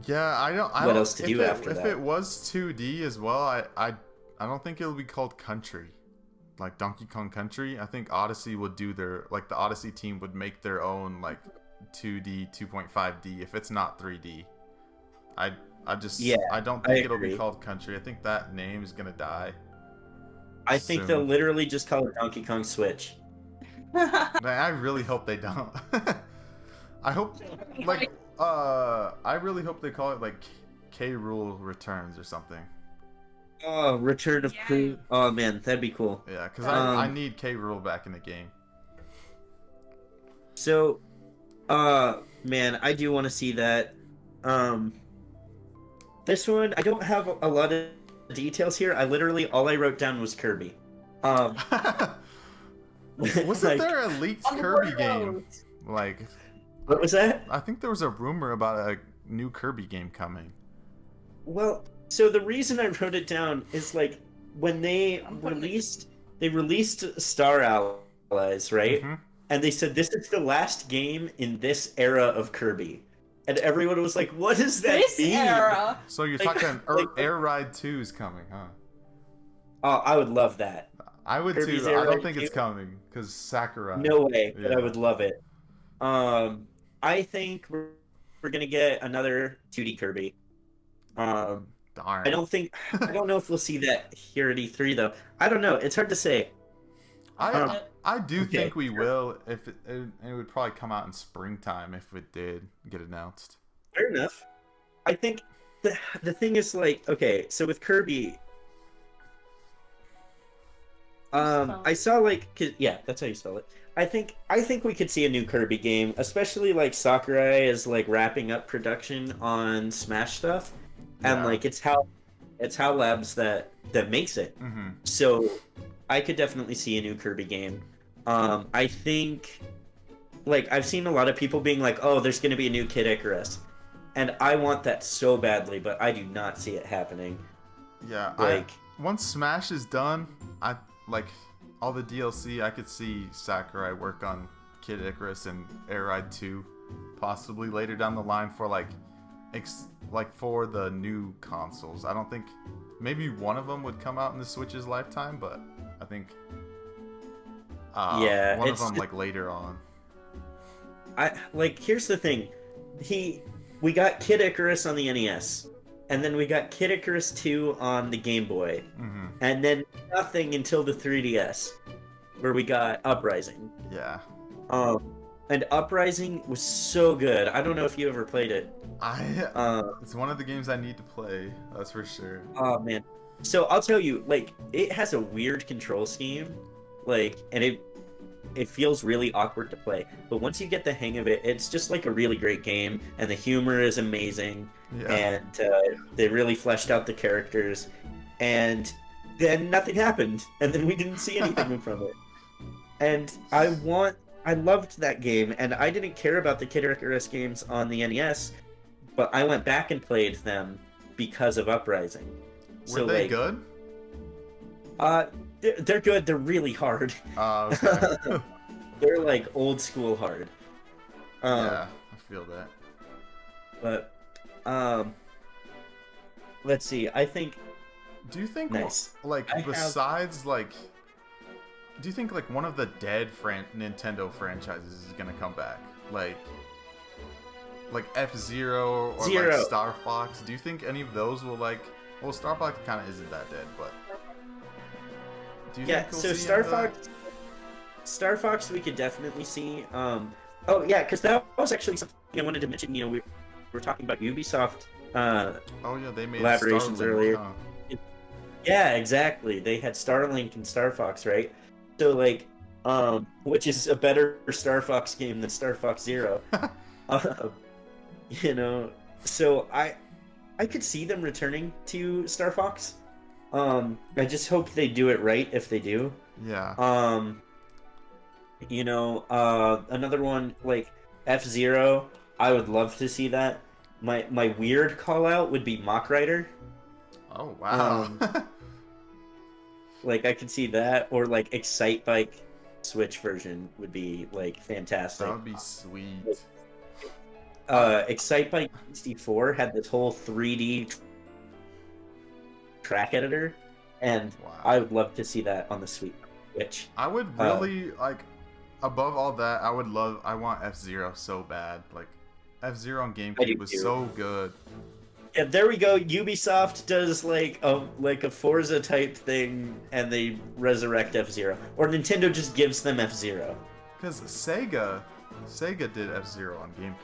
Yeah, I don't. What else to do after that? If it was 2D as well, I don't think it'll be called Country, like Donkey Kong Country. I think Odyssey would do the Odyssey team would make their own like 2D, 2.5D if it's not 3D. I don't think it'll be called Country. I think that name is gonna die. I think they'll literally just call it Donkey Kong Switch. I really hope they don't. I hope I really hope they call it like K. Rool Returns or something. Oh, Return of Crew. Oh man, that'd be cool. Yeah, because I need K. Rool back in the game. So, man, I do want to see that. This one, I don't have a lot of details here. All I wrote down was Kirby. Wasn't there a leaked Kirby game? Like, what was that? I think there was a rumor about a new Kirby game coming. Well, so the reason I wrote it down is like when they released Star Allies, right? Mm-hmm. And they said this is the last game in this era of Kirby. And everyone was like, what does that mean? Era. So you're talking Air Ride 2 is coming, huh? Oh, I would love that. I would Kirby's too. Air I don't Ride think 2? it's coming because Sakurai. No way, but Yeah. I would love it. I think we're gonna get another 2D Kirby. Darn. I don't know if we'll see that here at E3 though. I don't know. It's hard to say. I do think we will. If it would probably come out in springtime if it did get announced. Fair enough. I think the thing is like, okay, so with Kirby, I saw like, yeah, that's how you spell it. I think we could see a new Kirby game, especially like Sakurai is like wrapping up production on Smash stuff, and like it's How Labs that makes it. Mm-hmm. So I could definitely see a new Kirby game. I think, like, I've seen a lot of people being like, oh, there's going to be a new Kid Icarus. And I want that so badly, but I do not see it happening. Yeah, like once Smash is done, I like all the DLC. I could see Sakurai work on Kid Icarus and Air Ride 2. possibly later down the line for like for the new consoles. I don't think maybe one of them would come out in the Switch's lifetime, but I think one of them like later on. Here's the thing. We got Kid Icarus on the NES, and then we got Kid Icarus 2 on the Game Boy, and then nothing until the 3DS, where we got Uprising. Yeah. And Uprising was so good. I don't know if you ever played it. It's one of the games I need to play. That's for sure. Oh man. So I'll tell you, like, it has a weird control scheme, like, and it feels really awkward to play. But once you get the hang of it, it's just like a really great game, and the humor is amazing, and they really fleshed out the characters, and then nothing happened, and then we didn't see anything from it. And I loved that game, and I didn't care about the Kid Icarus games on the NES, but I went back and played them because of Uprising. Were they good? They're good. They're really hard. Okay. They're like old school hard. Yeah, I feel that. But let's see. I think. Do you think nice. like besides like? Do you think like one of the dead Nintendo franchises is gonna come back? Like F-Zero or Zero. like Star Fox? Do you think any of those will like? Well, Star Fox kind of isn't that dead, but do you think we'll see Star Fox we could definitely see. Oh yeah, because that was actually something I wanted to mention. You know, we were talking about Ubisoft. Oh yeah, they made collaborations Starlink, earlier. Huh? Yeah, exactly. They had Starlink and Star Fox, right? So like, which is a better Star Fox game than Star Fox Zero. You know, so I could see them returning to Star Fox. I just hope they do it right if they do. Yeah. You know, another one like F-Zero, I would love to see that. My weird call out would be Mach Rider. Oh wow. Like I could see that, or like Excite Bike Switch version would be like fantastic. That would be sweet. Excite Bike 64 had this whole 3D track editor, and I would love to see that on the Switch. I would really like, above all that, I want F-Zero so bad. Like F-Zero on GameCube was so good. Yeah, there we go. Ubisoft does like a Forza type thing, and they resurrect F-Zero, or Nintendo just gives them F-Zero. Because Sega did F-Zero on GameCube.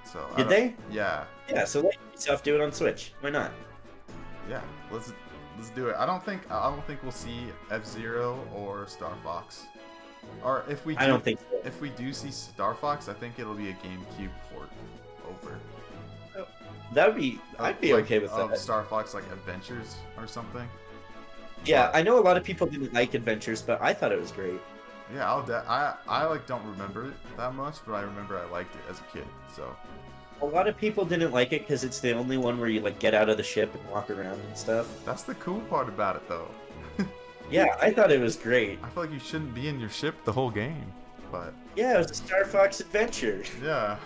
So did they? Yeah. Yeah. So let Ubisoft do it on Switch. Why not? Yeah. Let's do it. I don't think we'll see F-Zero or Star Fox. Or if we do, I don't think so. If we do see Star Fox, I think it'll be a GameCube port over. That would be. I'd be okay with that. Star Fox like Adventures or something. Yeah, I know a lot of people didn't like Adventures, but I thought it was great. Yeah, I like don't remember it that much, but I remember I liked it as a kid. So. A lot of people didn't like it because it's the only one where you like get out of the ship and walk around and stuff. That's the cool part about it, though. Yeah, I thought it was great. I feel like you shouldn't be in your ship the whole game, but. Yeah, it was a Star Fox adventure. Yeah.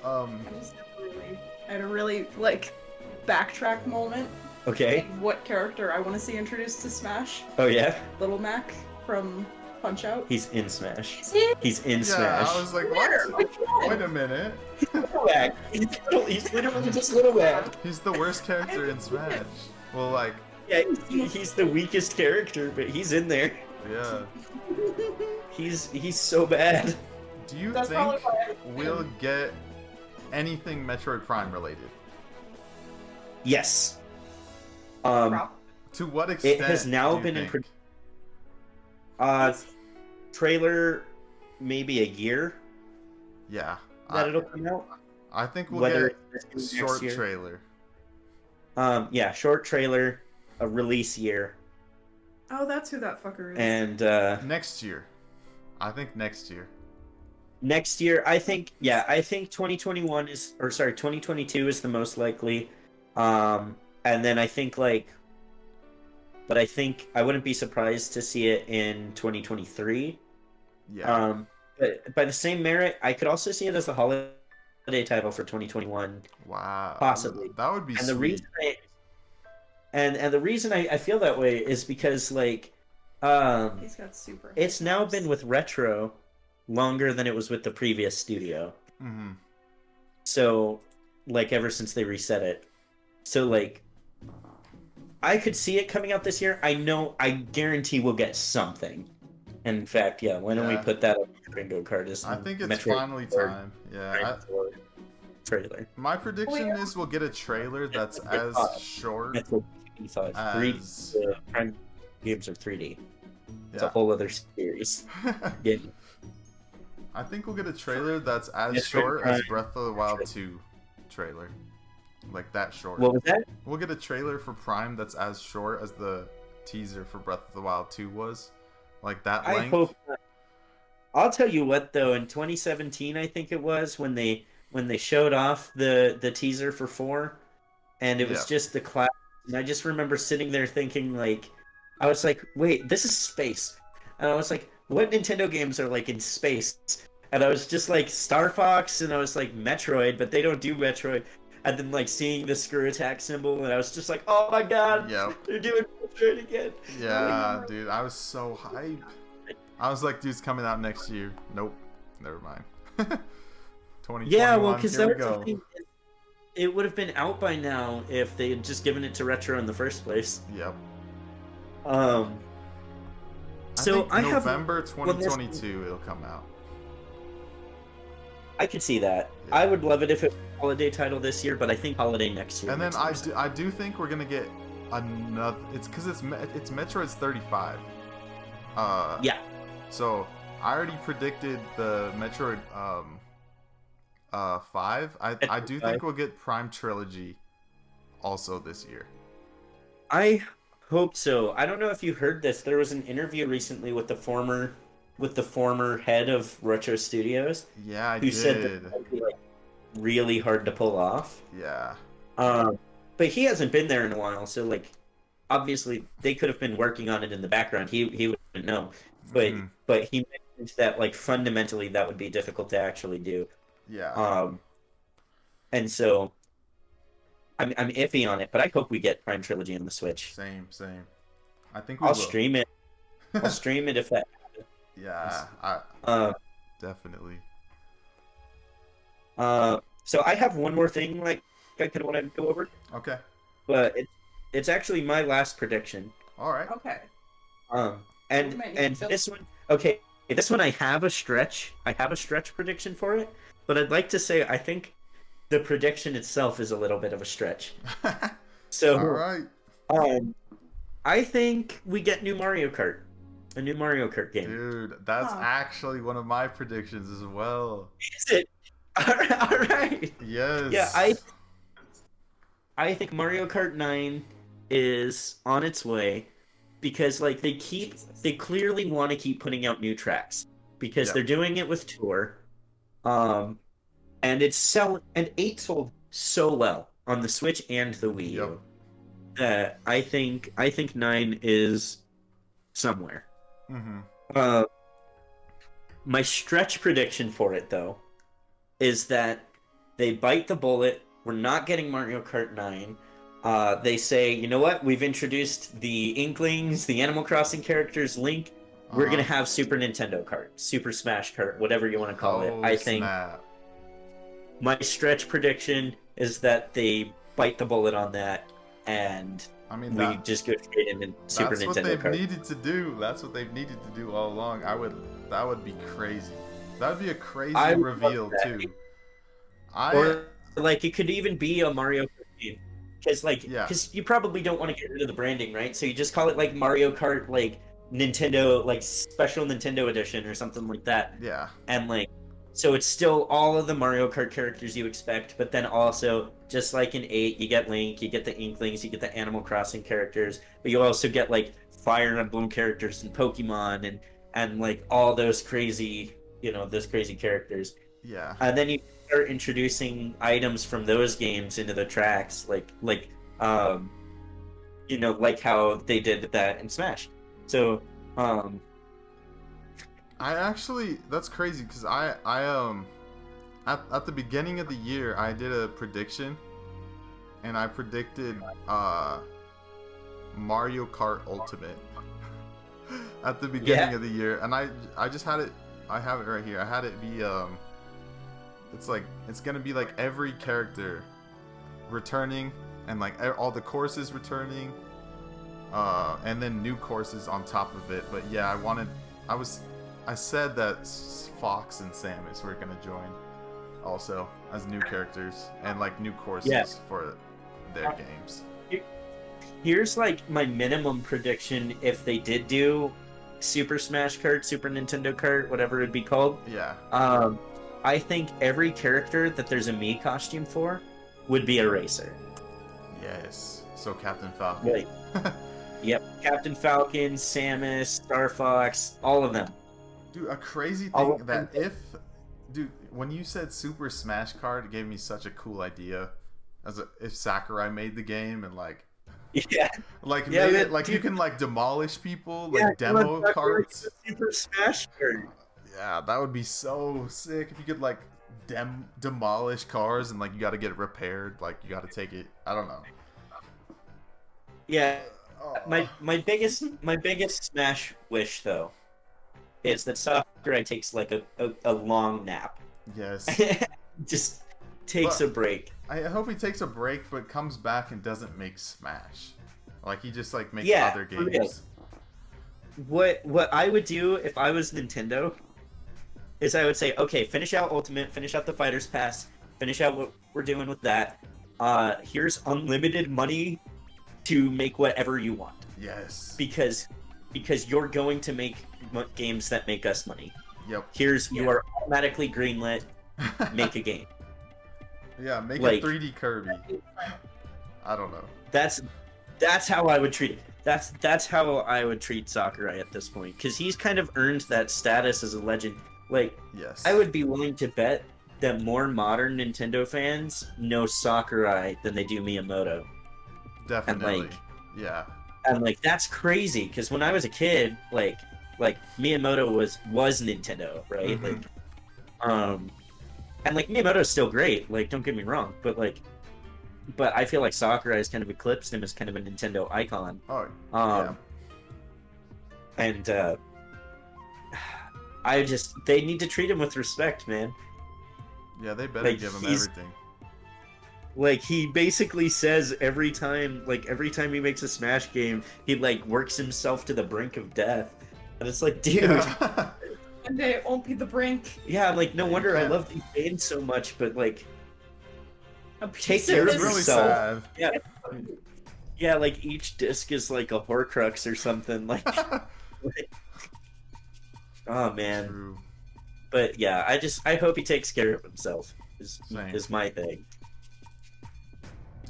I had a really like backtrack moment. Okay. Of what character I want to see introduced to Smash? Oh yeah. Little Mac from Punch Out. He's in Smash. See? He's in Yeah, Smash. I was like, what? Wait a minute. Little Mac. He's literally just Little Mac. He's the worst character in Smash. Well, like. Yeah, he's the weakest character, but he's in there. Yeah. He's so bad. Do you think we'll get anything Metroid Prime related? Yes. To what extent? It has now been in trailer, maybe a year. Yeah. That it'll come out. I think we'll get a short trailer. Yeah, short trailer, a release year. Oh, that's who that fucker is. And next year. I think next year. Next year, I think 2021 is, or sorry, 2022 is the most likely. And then I think but I think I wouldn't be surprised to see it in 2023. Yeah. But by the same merit, I could also see it as the holiday title for 2021. Wow. Possibly. That would be And sweet. the reason the reason I feel that way is because like He's got super. it's now been with Retro longer than it was with the previous studio. Mm-hmm. So like ever since they reset it. So like I could see it coming out this year. I guarantee we'll get something. And in fact, yeah, why don't we put that on the bingo card? I think it's Metroid finally time. Yeah. Trailer. My prediction is we'll get a trailer that's as short Metroid 5. as... Prime games are 3D. It's Yeah. a whole other series. Yeah. I think we'll get a trailer that's as short as Breath of the Wild 2 trailer. Like that short. What was that? We'll get a trailer for Prime that's as short as the teaser for Breath of the Wild 2 was. Like that length. I hope not. I'll tell you what though, in 2017 I think it was when they showed off the teaser for 4 and it was just the cloud, and I just remember sitting there thinking like I was like, wait, this is space. And I was like, what Nintendo games are like in space? And I was just like Star Fox, and I was like Metroid, but they don't do Metroid. And then like seeing the screw attack symbol, and I was just like, oh my god, they're doing Metroid again. Yeah, dude, I was so hyped. I was like, dude's coming out next year. Nope, never mind. 2021, yeah, well, because here we that was go. the thing. It would have been out by now if they had just given it to Retro in the first place. Yep. So I have November 2022 it'll come out. I could see that. Yeah. I would love it if it was a holiday title this year, but I think holiday next year. And then I do think we're gonna get another. It's because it's Metroid's 35. Yeah. So I already predicted the Metroid 5. I do think we'll get Prime Trilogy also this year. I hope so. I don't know if you heard this. There was an interview recently with the former head of Retro Studios. Yeah, who said that it would be like really hard to pull off. Yeah. But he hasn't been there in a while, so like obviously they could have been working on it in the background. He wouldn't know. But he mentioned that like fundamentally that would be difficult to actually do. Yeah. And so I'm iffy on it, but I hope we get Prime Trilogy on the Switch. Same. I think I'll stream it. I'll stream it if that happens. Yeah, definitely. So I have one more thing like I kind of want to go over. Okay. But it's actually my last prediction. All right. Okay. And this one, okay, this one I have a stretch. I have a stretch prediction for it, but I'd like to say I think the prediction itself is a little bit of a stretch. So, all right. I think we get new Mario Kart, a new Mario Kart game. Dude, that's actually one of my predictions as well. Is it? All right. Yes. Yeah, I think Mario Kart 9 is on its way because like they clearly want to keep putting out new tracks because they're doing it with Tour. And it's selling, and 8 sold so well on the Switch and the Wii U that I think 9 is somewhere. Mm-hmm. My stretch prediction for it though is that they bite the bullet. We're not getting Mario Kart 9. They say, you know what? We've introduced the Inklings, the Animal Crossing characters, Link. We're gonna have Super Nintendo Kart, Super Smash Kart, whatever you want to call it. I think my stretch prediction is that they bite the bullet on that, and we just go straight into Super Nintendo Kart. That's what they've needed to do. That's what they've needed to do all along. That would be crazy. That would be a crazy reveal too. Or like it could even be a Mario Kart game. Because you probably don't want to get rid of the branding, right? So you just call it like Mario Kart, like Nintendo, like special Nintendo edition or something like that. Yeah. And like, so it's still all of the Mario Kart characters you expect, but then also just like in 8, you get Link, you get the Inklings, you get the Animal Crossing characters, but you also get like Fire Emblem characters and Pokemon and like all those crazy, those crazy characters. Yeah. And then you start introducing items from those games into the tracks, like how they did that in Smash. So, I I actually, that's crazy because at the beginning of the year I did a prediction, and I predicted Mario Kart Ultimate at the beginning of the year, and I just had it. I have it right here. I had it be it's gonna be like every character returning, and like all the courses returning, and then new courses on top of it. But yeah, I said that Fox and Samus were gonna join also as new characters and like new courses for their games. Here's like my minimum prediction if they did do Super Smash Kart, Super Nintendo Kart, whatever it'd be called. Yeah. I think every character that there's a Mii costume for would be a racer. Yes. So Captain Falcon. Right. Yep. Captain Falcon, Samus, Star Fox, all of them. Dude, a crazy thing when you said Super Smash Kart, it gave me such a cool idea. If Sakurai made the game and like made it like, dude, you can like demolish people, like demo carts. Super Smash Kart. Yeah, that would be so sick if you could like demolish cars and like you got to get it repaired, like you got to take it. I don't know. Yeah, my biggest Smash wish though is that Sakurai takes like a long nap. Yes. Just takes a break. I hope he takes a break, but comes back and doesn't make Smash. Like he just like makes other games. What I would do if I was Nintendo is I would say, okay, finish out Ultimate, finish out the Fighters Pass, finish out what we're doing with that. Here's unlimited money to make whatever you want. Yes. Because you're going to make games that make us money. Yep. You are automatically greenlit. Make a game. Yeah, make a 3D Kirby. I don't know. That's how I would treat it. That's how I would treat Sakurai at this point, because he's kind of earned that status as a legend. Like, yes, I would be willing to bet that more modern Nintendo fans know Sakurai than they do Miyamoto. Definitely. And yeah. And like that's crazy, because when I was a kid, like Miyamoto was Nintendo, right? Mm-hmm. And like Miyamoto's still great, like don't get me wrong, but I feel like Sakurai has kind of eclipsed him as kind of a Nintendo icon. Oh, yeah. And they need to treat him with respect, man. Yeah, they better give him everything. Like he basically says every time he makes a Smash game, he like works himself to the brink of death, and it's like, dude. Yeah. One day it won't be the brink. Yeah, like no wonder I love these games so much, but like, take It care was of really yourself. sad. Yeah, like each disc is like a Horcrux or something. Like, oh man. True. But yeah, I hope he takes care of himself. Is my thing.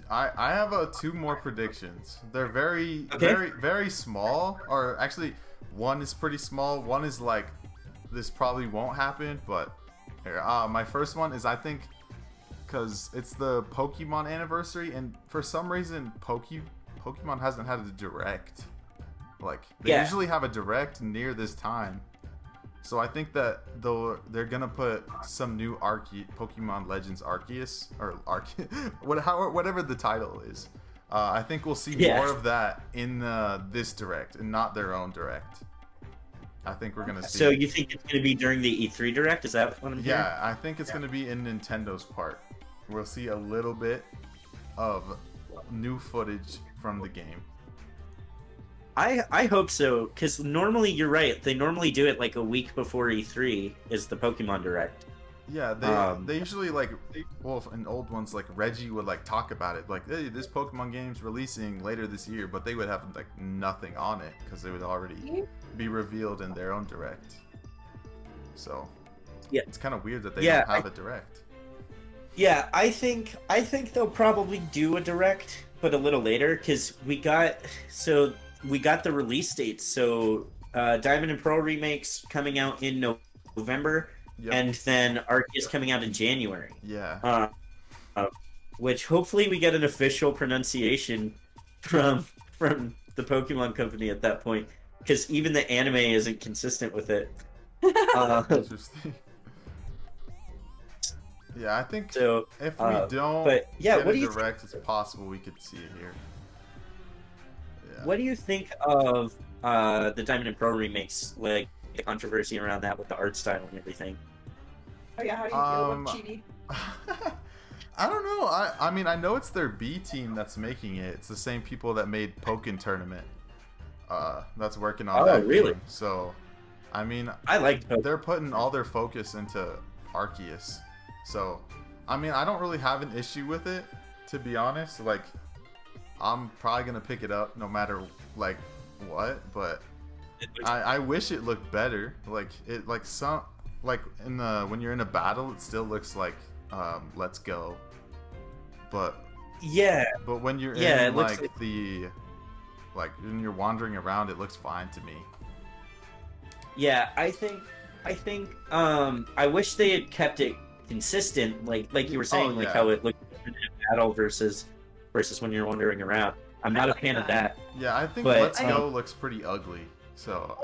I have two more predictions. They're very very small, or actually one is pretty small. One is like, this probably won't happen, but here, my first one is, I think, because it's the Pokemon anniversary, and for some reason Pokemon hasn't had a direct. Like they usually have a direct near this time, so I think that they're gonna put some new Pokemon Legends Arceus or whatever the title is. I think we'll see more of that in this direct and not their own direct. I think we're gonna see. So you think it's gonna be during the E3 direct? Is that what I'm hearing? Yeah, I think it's gonna be in Nintendo's part. We'll see a little bit of new footage from the game. I hope so, because normally you're right. They normally do it like a week before E3 is the Pokemon Direct. Yeah, they usually in old ones, like Reggie would like talk about it, like, hey, this Pokemon game's releasing later this year, but they would have like nothing on it because they would already be revealed in their own direct. So yeah, it's kind of weird that they don't have a direct. Yeah, I think they'll probably do a direct, but a little later, because we got the release dates. So Diamond and Pearl remakes coming out in November. Yep. And then Arceus coming out in January. Yeah. Which hopefully we get an official pronunciation from the Pokemon Company at that point, because even the anime isn't consistent with it. Interesting. Yeah, I think So, if we don't but yeah, get what a do you direct, it's possible we could see it here. Yeah. What do you think of the Diamond and Pearl remakes? Like the controversy around that with the art style and everything. Oh yeah, how do you feel about Chibi? I don't know. I mean, I know it's their B team that's making it. It's the same people that made Pokken Tournament. That's working on that really? game. So, I mean, I liked Pokken. They're putting all their focus into Arceus. So, I mean, I don't really have an issue with it, to be honest. Like, I'm probably gonna pick it up no matter like what, but I wish it looked better. Like it, like some, like in the when you're in a battle, it still looks like Let's Go. But yeah, but when you're yeah, in like the when you're wandering around, it looks fine to me. Yeah, I think I wish they had kept it consistent, like you were saying, like how it looked in a battle versus when you're wandering around. I'm not a fan of that. Yeah, I think but, Let's Go looks pretty ugly. So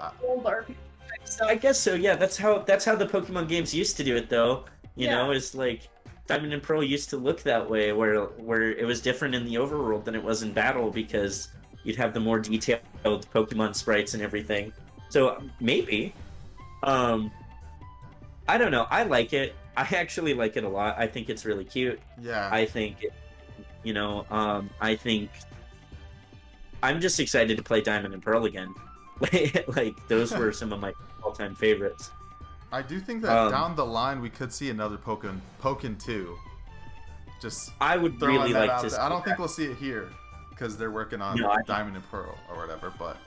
I guess so. Yeah, that's how the Pokemon games used to do it, though. You know, is like Diamond and Pearl used to look that way, where it was different in the overworld than it was in battle because you'd have the more detailed Pokemon sprites and everything. So maybe, I don't know. I like it. I actually like it a lot. I think it's really cute. Yeah. I think, I think I'm just excited to play Diamond and Pearl again. Like those were some of my all-time favorites. I do think that down the line we could see another Pokken 2. Just I would really like to see I don't think we'll see it here because they're working on Diamond and Pearl or whatever, but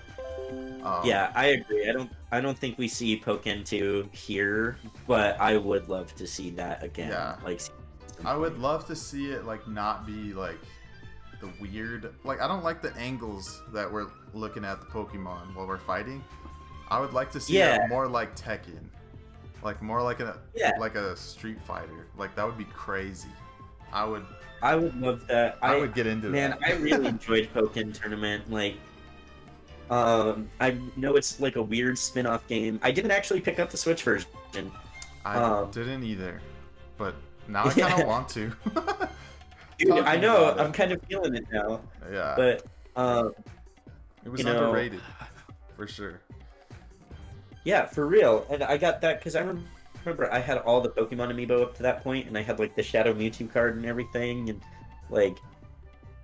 yeah, I agree. I don't think we see Pokken 2 here, but I would love to see that again. Yeah. Like I would love to see it like not be like the weird, like I don't like the angles that we're looking at the Pokemon while we're fighting. I would like to see it more like Tekken. Like more like a Street Fighter. Like that would be crazy. I would love that. I would get into that. Man, I really enjoyed Pokken Tournament. Like I know it's like a weird spin-off game. I didn't actually pick up the Switch version. I didn't either. But now I kind of want to. Dude, I know. I'm kind of feeling it now. Yeah. But it was underrated for sure. Yeah, for real. And I got that because I remember I had all the Pokemon amiibo up to that point, and I had like the Shadow Mewtwo card and everything, and like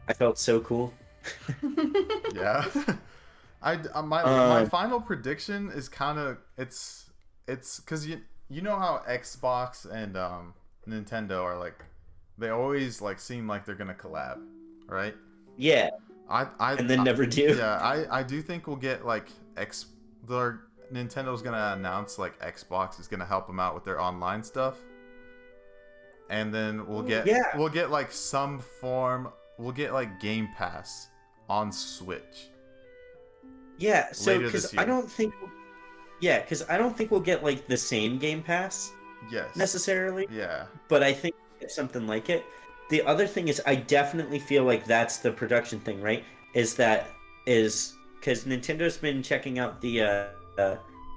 I felt so cool. Yeah. My final prediction is kind of it's because you know how Xbox and Nintendo are like they always like seem like they're gonna collab, right? Yeah. And then never do. Yeah, I do think we'll get like Nintendo's gonna announce like Xbox is gonna help them out with their online stuff, and then we'll get like some form. We'll get like Game Pass on Switch. Yeah, so because I don't think we'll get like the same Game Pass. Yes. Necessarily. Yeah. But I think it's something like it. The other thing is, I definitely feel like that's the production thing, right? Is because Nintendo's been checking out the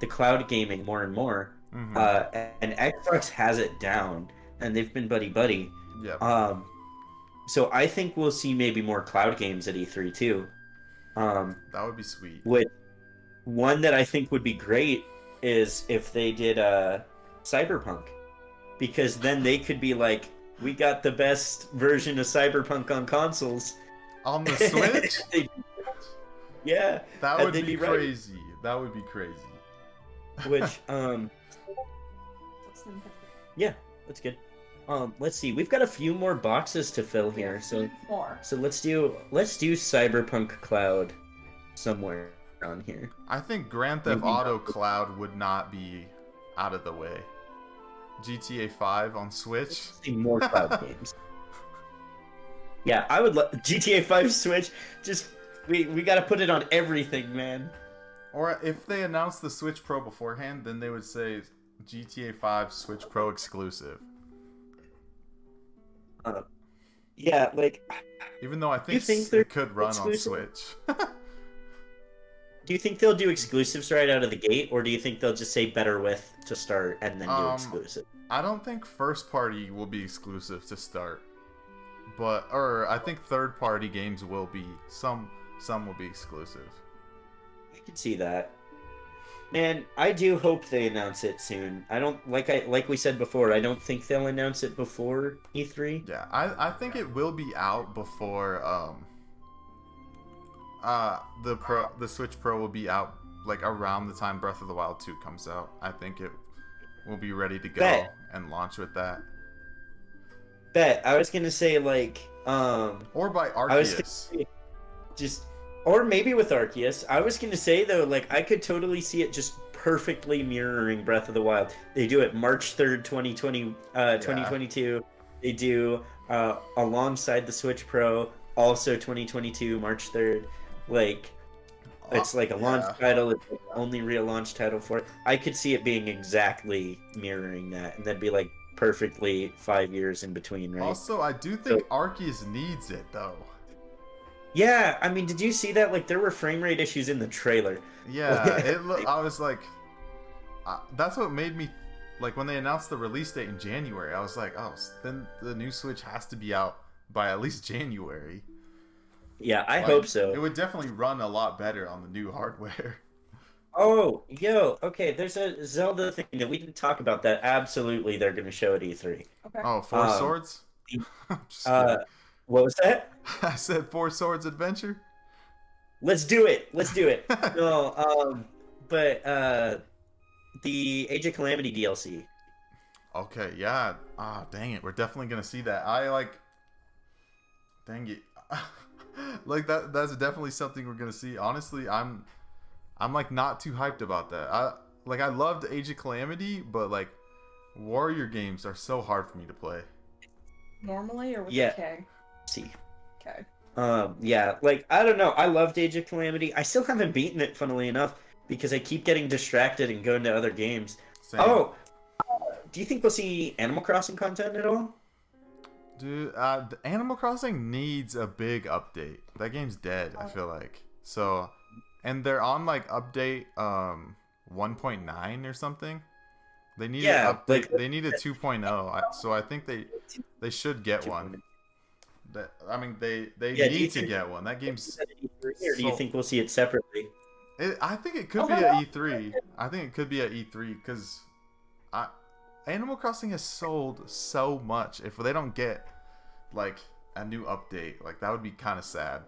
cloud gaming more and more, and Xbox has it down, and they've been buddy. Yeah. So I think we'll see maybe more cloud games at E3 too. That would be sweet. One that I think would be great is if they did Cyberpunk, because then they could be like, we got the best version of Cyberpunk on consoles. On the Switch? Yeah. That would be crazy. Right. That would be crazy. Which, yeah, that's good. Let's see. We've got a few more boxes to fill here, so let's do Cyberpunk Cloud somewhere on here. I think Grand Theft Auto Cloud would not be out of the way. GTA 5 on Switch. See more cloud games. Yeah, I would love GTA 5 Switch. Just we got to put it on everything, man. Or if they announced the Switch Pro beforehand, then they would say GTA 5 Switch Pro exclusive. Yeah, like even though I think it could run on Switch. Do you think they'll do exclusives right out of the gate, or do you think they'll just say better with to start and then do exclusive? I don't think first party will be exclusive to start, or I think third party games will be some will be exclusive. I can see that. Man, I do hope they announce it soon. I don't like we said before. I don't think they'll announce it before E3. Yeah, I think it will be out before the Switch Pro will be out like around the time Breath of the Wild 2 comes out. I think it will be ready to go and launch with that. I was gonna say like or by Arceus. Or maybe with Arceus. I was gonna say though, like I could totally see it just perfectly mirroring Breath of the Wild. They do it March 3rd, 2022. They do alongside the Switch Pro, also 2022, March 3rd. Like it's like a launch title. It's like the only real launch title for it. I could see it being exactly mirroring that, and that'd be like perfectly 5 years in between, right? Also, I do think Arceus needs it though. Yeah, I mean, did you see that? Like, there were frame rate issues in the trailer. Yeah, I was like, that's what made me, like, when they announced the release date in January, I was like, oh, then the new Switch has to be out by at least January. Yeah, I hope so. It would definitely run a lot better on the new hardware. Oh, okay, there's a Zelda thing that we didn't talk about that absolutely they're going to show at E3. Okay. Oh, Four Swords? What was that? I said Four Swords Adventure. Let's do it. No, but the Age of Calamity DLC. Okay, yeah. Dang it. We're definitely going to see that. Dang it. Like that's definitely something we're going to see. Honestly, I'm like not too hyped about that. I loved Age of Calamity, but like warrior games are so hard for me to play. Normally or with a K? See. Okay. Yeah, like I don't know. I loved Age of Calamity. I still haven't beaten it, funnily enough, because I keep getting distracted and going to other games. Same. Oh, do you think we'll see Animal Crossing content at all? Dude, the Animal Crossing needs a big update. That game's dead, I feel like. So, and they're on like update 1.9 or something. They need an update. They need a 2.0. So I think they should get one. They need to get one. That game's. Or do you think we'll see it separately? I think it could be at E3. I think it could be at E3 because Animal Crossing has sold so much. If they don't get like a new update, like that would be kind of sad.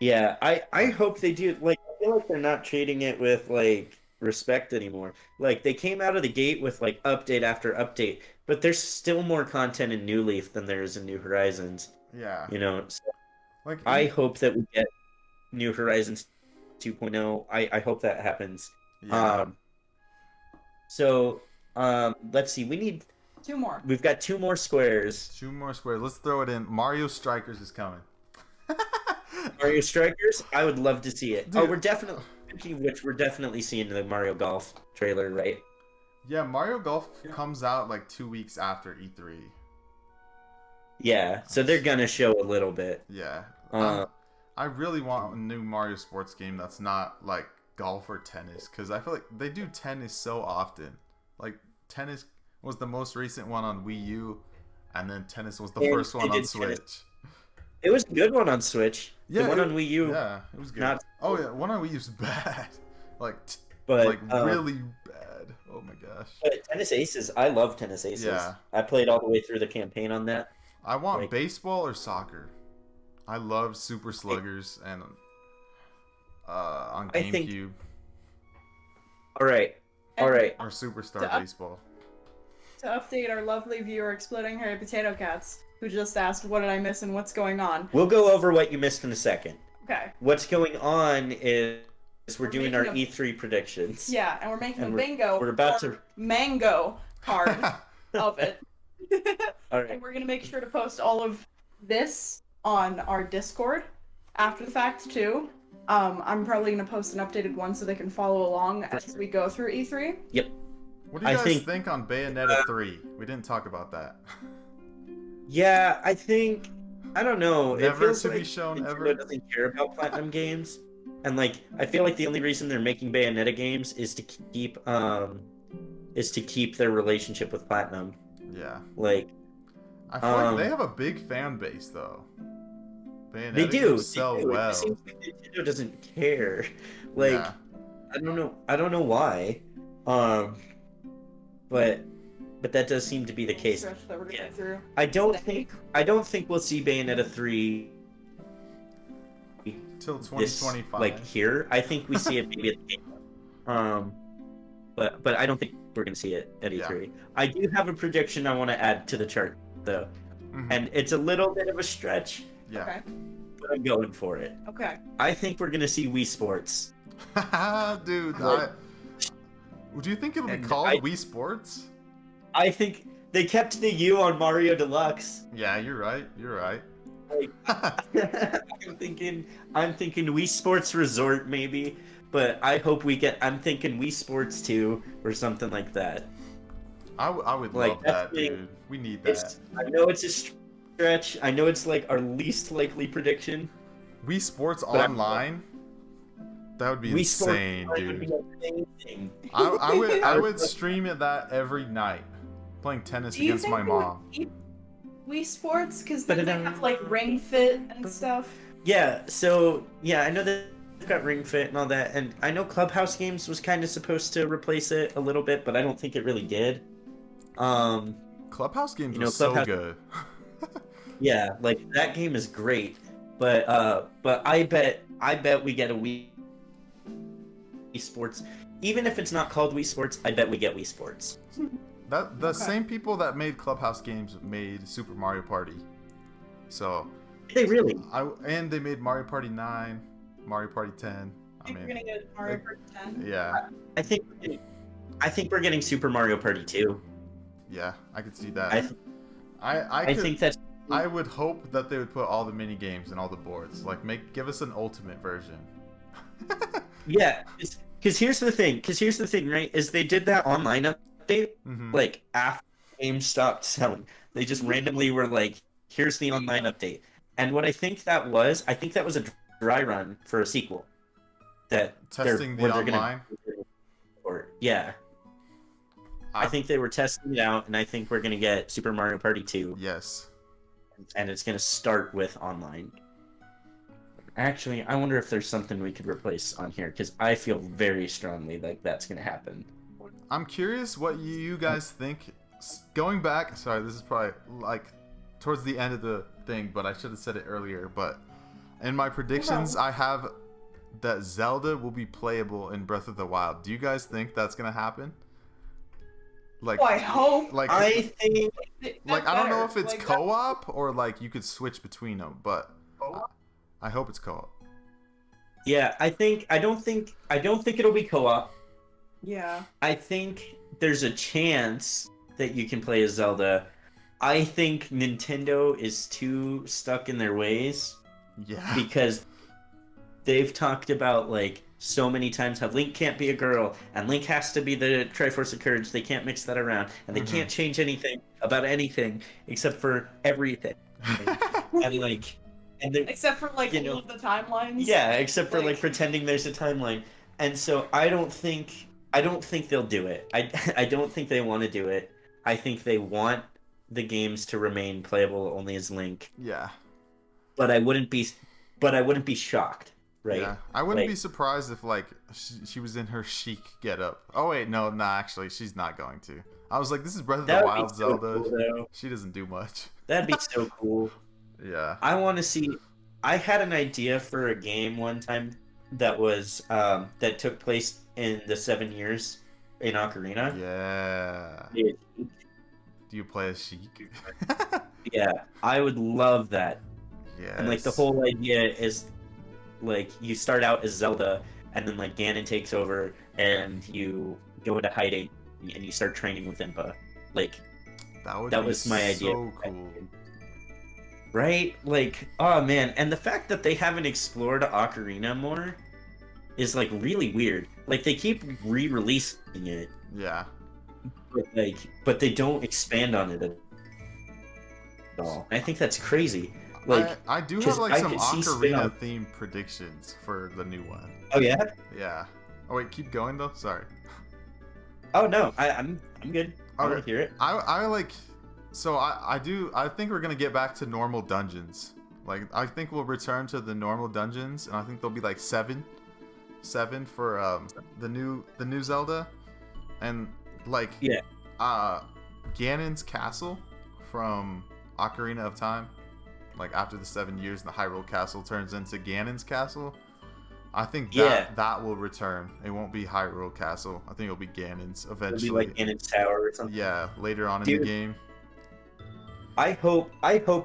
Yeah, I hope they do. Like, I feel like they're not treating it with like respect anymore. Like they came out of the gate with like update after update, but there's still more content in New Leaf than there is in New Horizons. Yeah, you know. So like I hope that we get New Horizons 2.0. I hope that happens. Yeah. Let's see. We need 2 more. We've got 2 more squares. 2 more squares. Let's throw it in. Mario Strikers is coming. Mario Strikers? I would love to see it. Dude. Oh, we're definitely seeing the Mario Golf trailer, right? Yeah, Mario Golf comes out like 2 weeks after E3. Yeah, so they're gonna show a little bit. Yeah. I really want a new Mario sports game that's not like golf or tennis, because I feel like they do tennis so often. Like tennis was the most recent one on Wii U, and then tennis was the first one on Switch. Tennis. It was a good one on Switch. Yeah, the one on Wii U. Yeah, it was good. Oh yeah, one on Wii U's bad. But really bad. Oh my gosh. But Tennis Aces, I love Tennis Aces. Yeah. I played all the way through the campaign on that. I want baseball or soccer. I love Super Sluggers and on GameCube. All right. Or Superstar Baseball. To update our lovely viewer, Exploding Harry Potato Cats, who just asked, what did I miss and what's going on? We'll go over what you missed in a second. Okay. What's going on is we're doing our E3 predictions. Yeah, and we're making a bingo. We're about to mango card of it. All right. And we're going to make sure to post all of this on our Discord after the fact, too. I'm probably going to post an updated one so they can follow along as we go through E3. Yep. What do you guys think on Bayonetta 3? We didn't talk about that. Yeah, I don't know. Never it feels to like be shown Nintendo ever. doesn't care about Platinum games. And like, I feel like the only reason they're making Bayonetta games is to keep their relationship with Platinum. Yeah. Like, I feel like they have a big fan base though. Bayonetta they do games sell It well. seems like Nintendo doesn't care. Like, Yeah. I don't know why. But that does seem to be the case. Stretch that we're Yeah. going through. I don't think we'll see Bayonetta 3 Till this, 2025. like here. I think we see it maybe at the game. But I don't think we're gonna see it at E3. Yeah. I do have a prediction I want to add to the chart though, and it's a little bit of a stretch, Yeah. Okay. but I'm going for it. Okay. I think we're gonna see Wii Sports. Dude, do you think it'll be And called I- Wii Sports? I think they kept the U on Mario Deluxe. Yeah, you're right. You're right. Like, I'm thinking Wii Sports Resort maybe, but I'm thinking Wii Sports 2 or something like that. I would Like, love that's that, the- dude. We need that. I know it's a stretch. I know it's like our least likely prediction. Wii Sports But- Online? That would be Wii Sports insane, would dude. be amazing. I would stream it that every night, playing tennis Do you against think my they would mom. keep Wii Sports? Because then they Ba-da-dum. have like Ring Fit and stuff. Yeah, so yeah, I know that they've got Ring Fit and all that, and I know Clubhouse Games was kind of supposed to replace it a little bit, but I don't think it really did. Clubhouse games you know, are so Clubhouse- good. Yeah, like that game is great, but I bet we get a Wii Sports, even if it's not called Wii Sports. I bet we get Wii Sports. The same people that made Clubhouse games made Super Mario Party. So They really? and they made Mario Party 9, Mario Party 10. I think we're gonna get Mario Kart 10. Yeah, I think we're getting Super Mario Party 2. yeah, I could see that. I think that's. I would hope that they would put all the mini games and all the boards. Like, give us an ultimate version. Yeah, because here's the thing, right? Is they did that online update Mhm. like after games stopped selling. They just randomly were like, "Here's the online update." And what I think that was a dry run for a sequel. That Testing the where they're online. Or yeah, I think they were testing it out, and I think we're gonna get Super Mario Party 2, Yes. and it's gonna start with online. Actually, I wonder if there's something we could replace on here, because I feel very strongly like that's gonna happen. I'm curious what you guys think. Going back, sorry, this is probably like towards the end of the thing, but I should have said it earlier. But in my predictions, I have that Zelda will be playable in Breath of the Wild. Do you guys think that's gonna happen? Like, Oh, I hope. like, I think I don't know if it's Like, that- co-op or like you could switch between them, but I hope it's co-op. Yeah, I don't think it'll be co-op. Yeah. I think there's a chance that you can play as Zelda. I think Nintendo is too stuck in their ways Yeah. because they've talked about like so many times how Link can't be a girl and Link has to be the Triforce of Courage. They can't mix that around, and they can't change anything about anything except for everything. and like, and they're Except for like You all know- of the timelines. yeah, except for like Like- pretending there's a timeline. And so I don't think they'll do it. I don't think they want to do it. I think they want the games to remain playable only as Link. Yeah. But I wouldn't be shocked, right? Yeah, I wouldn't Like- be surprised if like she was in her chic getup. Oh wait, no, nah, actually, she's not going to. I was like, this is Breath of the That would be Wild so Zelda. cool, though. She doesn't do much. That'd be so cool. Yeah. I want to see. I had an idea for a game one time that was that took place in the 7 years in Ocarina. Yeah. Yeah. Do you play as Sheik? Yeah, I would love that. Yeah. And like the whole idea is like you start out as Zelda and then like Ganon takes over and you go into hiding and you start training with Impa. Like that was my idea. So cool. Right? Like, oh man, and the fact that they haven't explored Ocarina more is like really weird. Like they keep re-releasing it, Yeah. but they don't expand on it at all. I think that's crazy. Like, I do 'cause have like I some could see ocarina spin-off. themed predictions for the new one. Oh yeah. Yeah. Oh wait, keep going though. Sorry. Oh no, I'm good. I want Okay. to hear it. I like. So I think we're gonna get back to normal dungeons. Like I think we'll return to the normal dungeons, and I think there'll be like seven for the new Zelda, and like Yeah. Ganon's castle from Ocarina of Time. Like after the 7 years, the Hyrule Castle turns into Ganon's castle. I think that will return. It won't be Hyrule Castle. I think it'll be Ganon's eventually. It'll be like Ganon's Tower or something. Yeah, later on in Dude, the game. I hope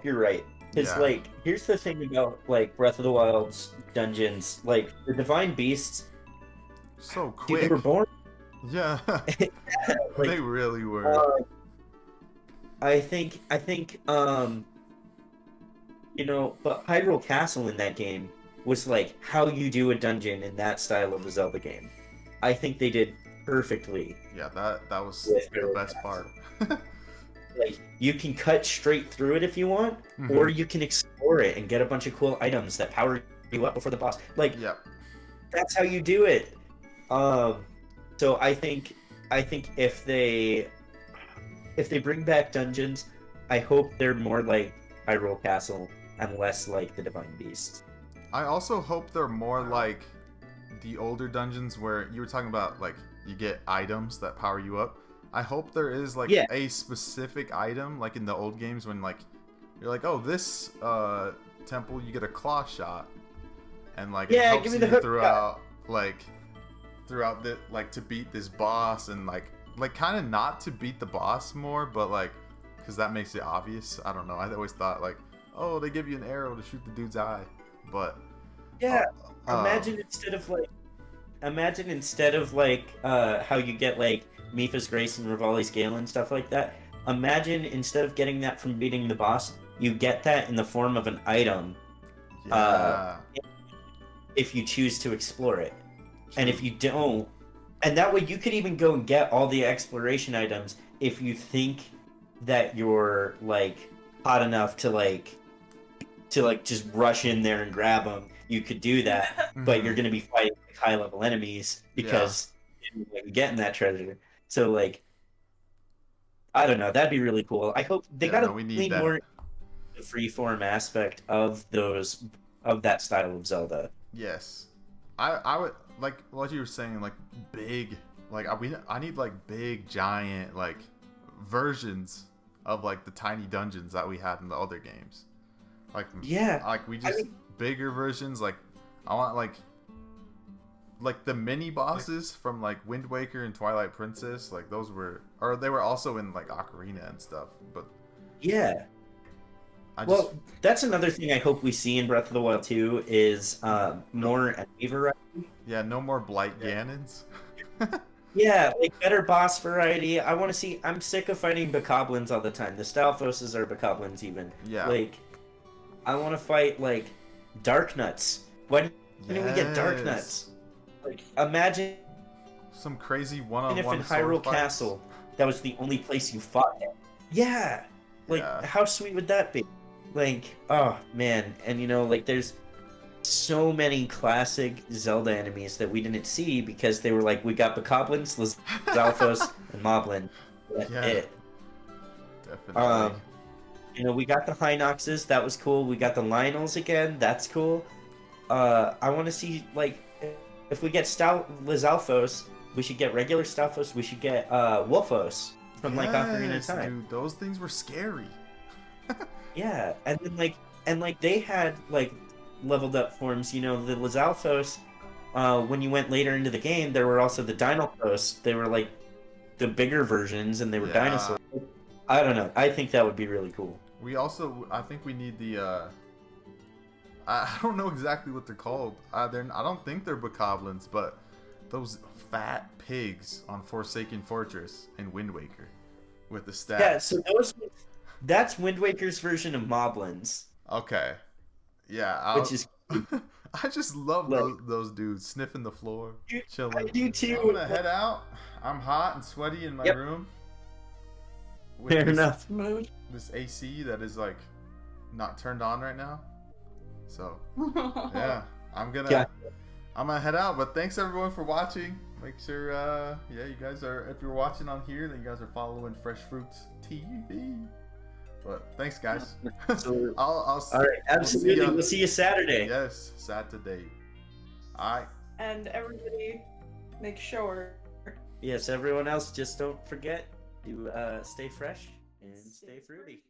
you're right. Because like, here's the thing about like Breath of the Wild's dungeons. Like the Divine Beasts, So quick. dude, they were born. Yeah. Like, they really were. I think you know, but Hyrule Castle in that game was like how you do a dungeon in that style of the Zelda game. I think they did perfectly. Yeah, that was With the Hyrule best Castle. part. Like, you can cut straight through it if you want, or you can explore it and get a bunch of cool items that power you up before the boss. Like, Yep. that's how you do it. So I think if they bring back dungeons, I hope they're more like Hyrule Castle and less like the Divine Beast. I also hope they're more like the older dungeons where you were talking about, like, you get items that power you up. I hope there is like a specific item, like in the old games when like you're like, oh, this temple you get a claw shot, and like it helps give me you the hook throughout the like to beat this boss, and like kind of not to beat the boss more, but like because that makes it obvious. I don't know. I always thought like, oh, they give you an arrow to shoot the dude's eye, but imagine instead of like how you get like Mipha's Grace and Rivali's Gale and stuff like that. Imagine instead of getting that from beating the boss, you get that in the form of an item. If you choose to explore it. And if you don't, and that way you could even go and get all the exploration items if you think that you're like hot enough to like just rush in there and grab them. You could do that, but you're going to be fighting like, high level enemies because you're getting that treasure. So like, I don't know. That'd be really cool. I hope they gotta lean more the freeform aspect of that style of Zelda. Yes, I would like what you were saying, like big, like I need like big giant like versions of like the tiny dungeons that we had in the other games. Like we just bigger versions. Like I want like the mini bosses from like Wind Waker and Twilight Princess, like those were, or they were also in like Ocarina and stuff. But that's another thing I hope we see in Breath of the Wild 2 is more enemy variety. Yeah, no more Blight Ganons. Yeah, like better boss variety. I want to see. I'm sick of fighting Bokoblins all the time. The Stalfoses are Bokoblins even. Yeah. Like, I want to fight like Darknuts. Why didn't we get Darknuts? Like, imagine some crazy one-on-one if in Hyrule Castle that was the only place you fought at. Yeah. Like, how sweet would that be? Like, oh man, and you know, like there's so many classic Zelda enemies that we didn't see because they were like, we got Bokoblins, Lizalfos, and Moblin. That's it. Definitely. You know, we got the Hinoxes, that was cool. We got the Lionels again, that's cool. I want to see, like, if we get Lizalfos, we should get regular Stalfos, we should get Wolfos from like Ocarina of Time. Dude, those things were scary. Yeah, and then like they had like leveled up forms. You know, the Lizalfos. When you went later into the game, there were also the Dinothos. They were like the bigger versions, and they were dinosaurs. I don't know. I think that would be really cool. We also, I think we need the. I don't know exactly what they're called. I don't think they're Bokoblins, but those fat pigs on Forsaken Fortress in Wind Waker with the stats. Yeah, so that's Wind Waker's version of Moblins. Okay. Yeah. Which is I just love those dudes sniffing the floor, chilling. I do too. I'm gonna head out. I'm hot and sweaty in my room. Fair enough. This AC that is like not turned on right now. So yeah, I'm gonna head out. But thanks everyone for watching. Make sure you guys are, if you're watching on here, then you guys are following Fresh Fruits TV. But thanks guys. All right, absolutely. We'll see you Saturday. Yes, Saturday. All right. And everybody, make sure. Yes, everyone else, just don't forget to stay fresh and stay fruity.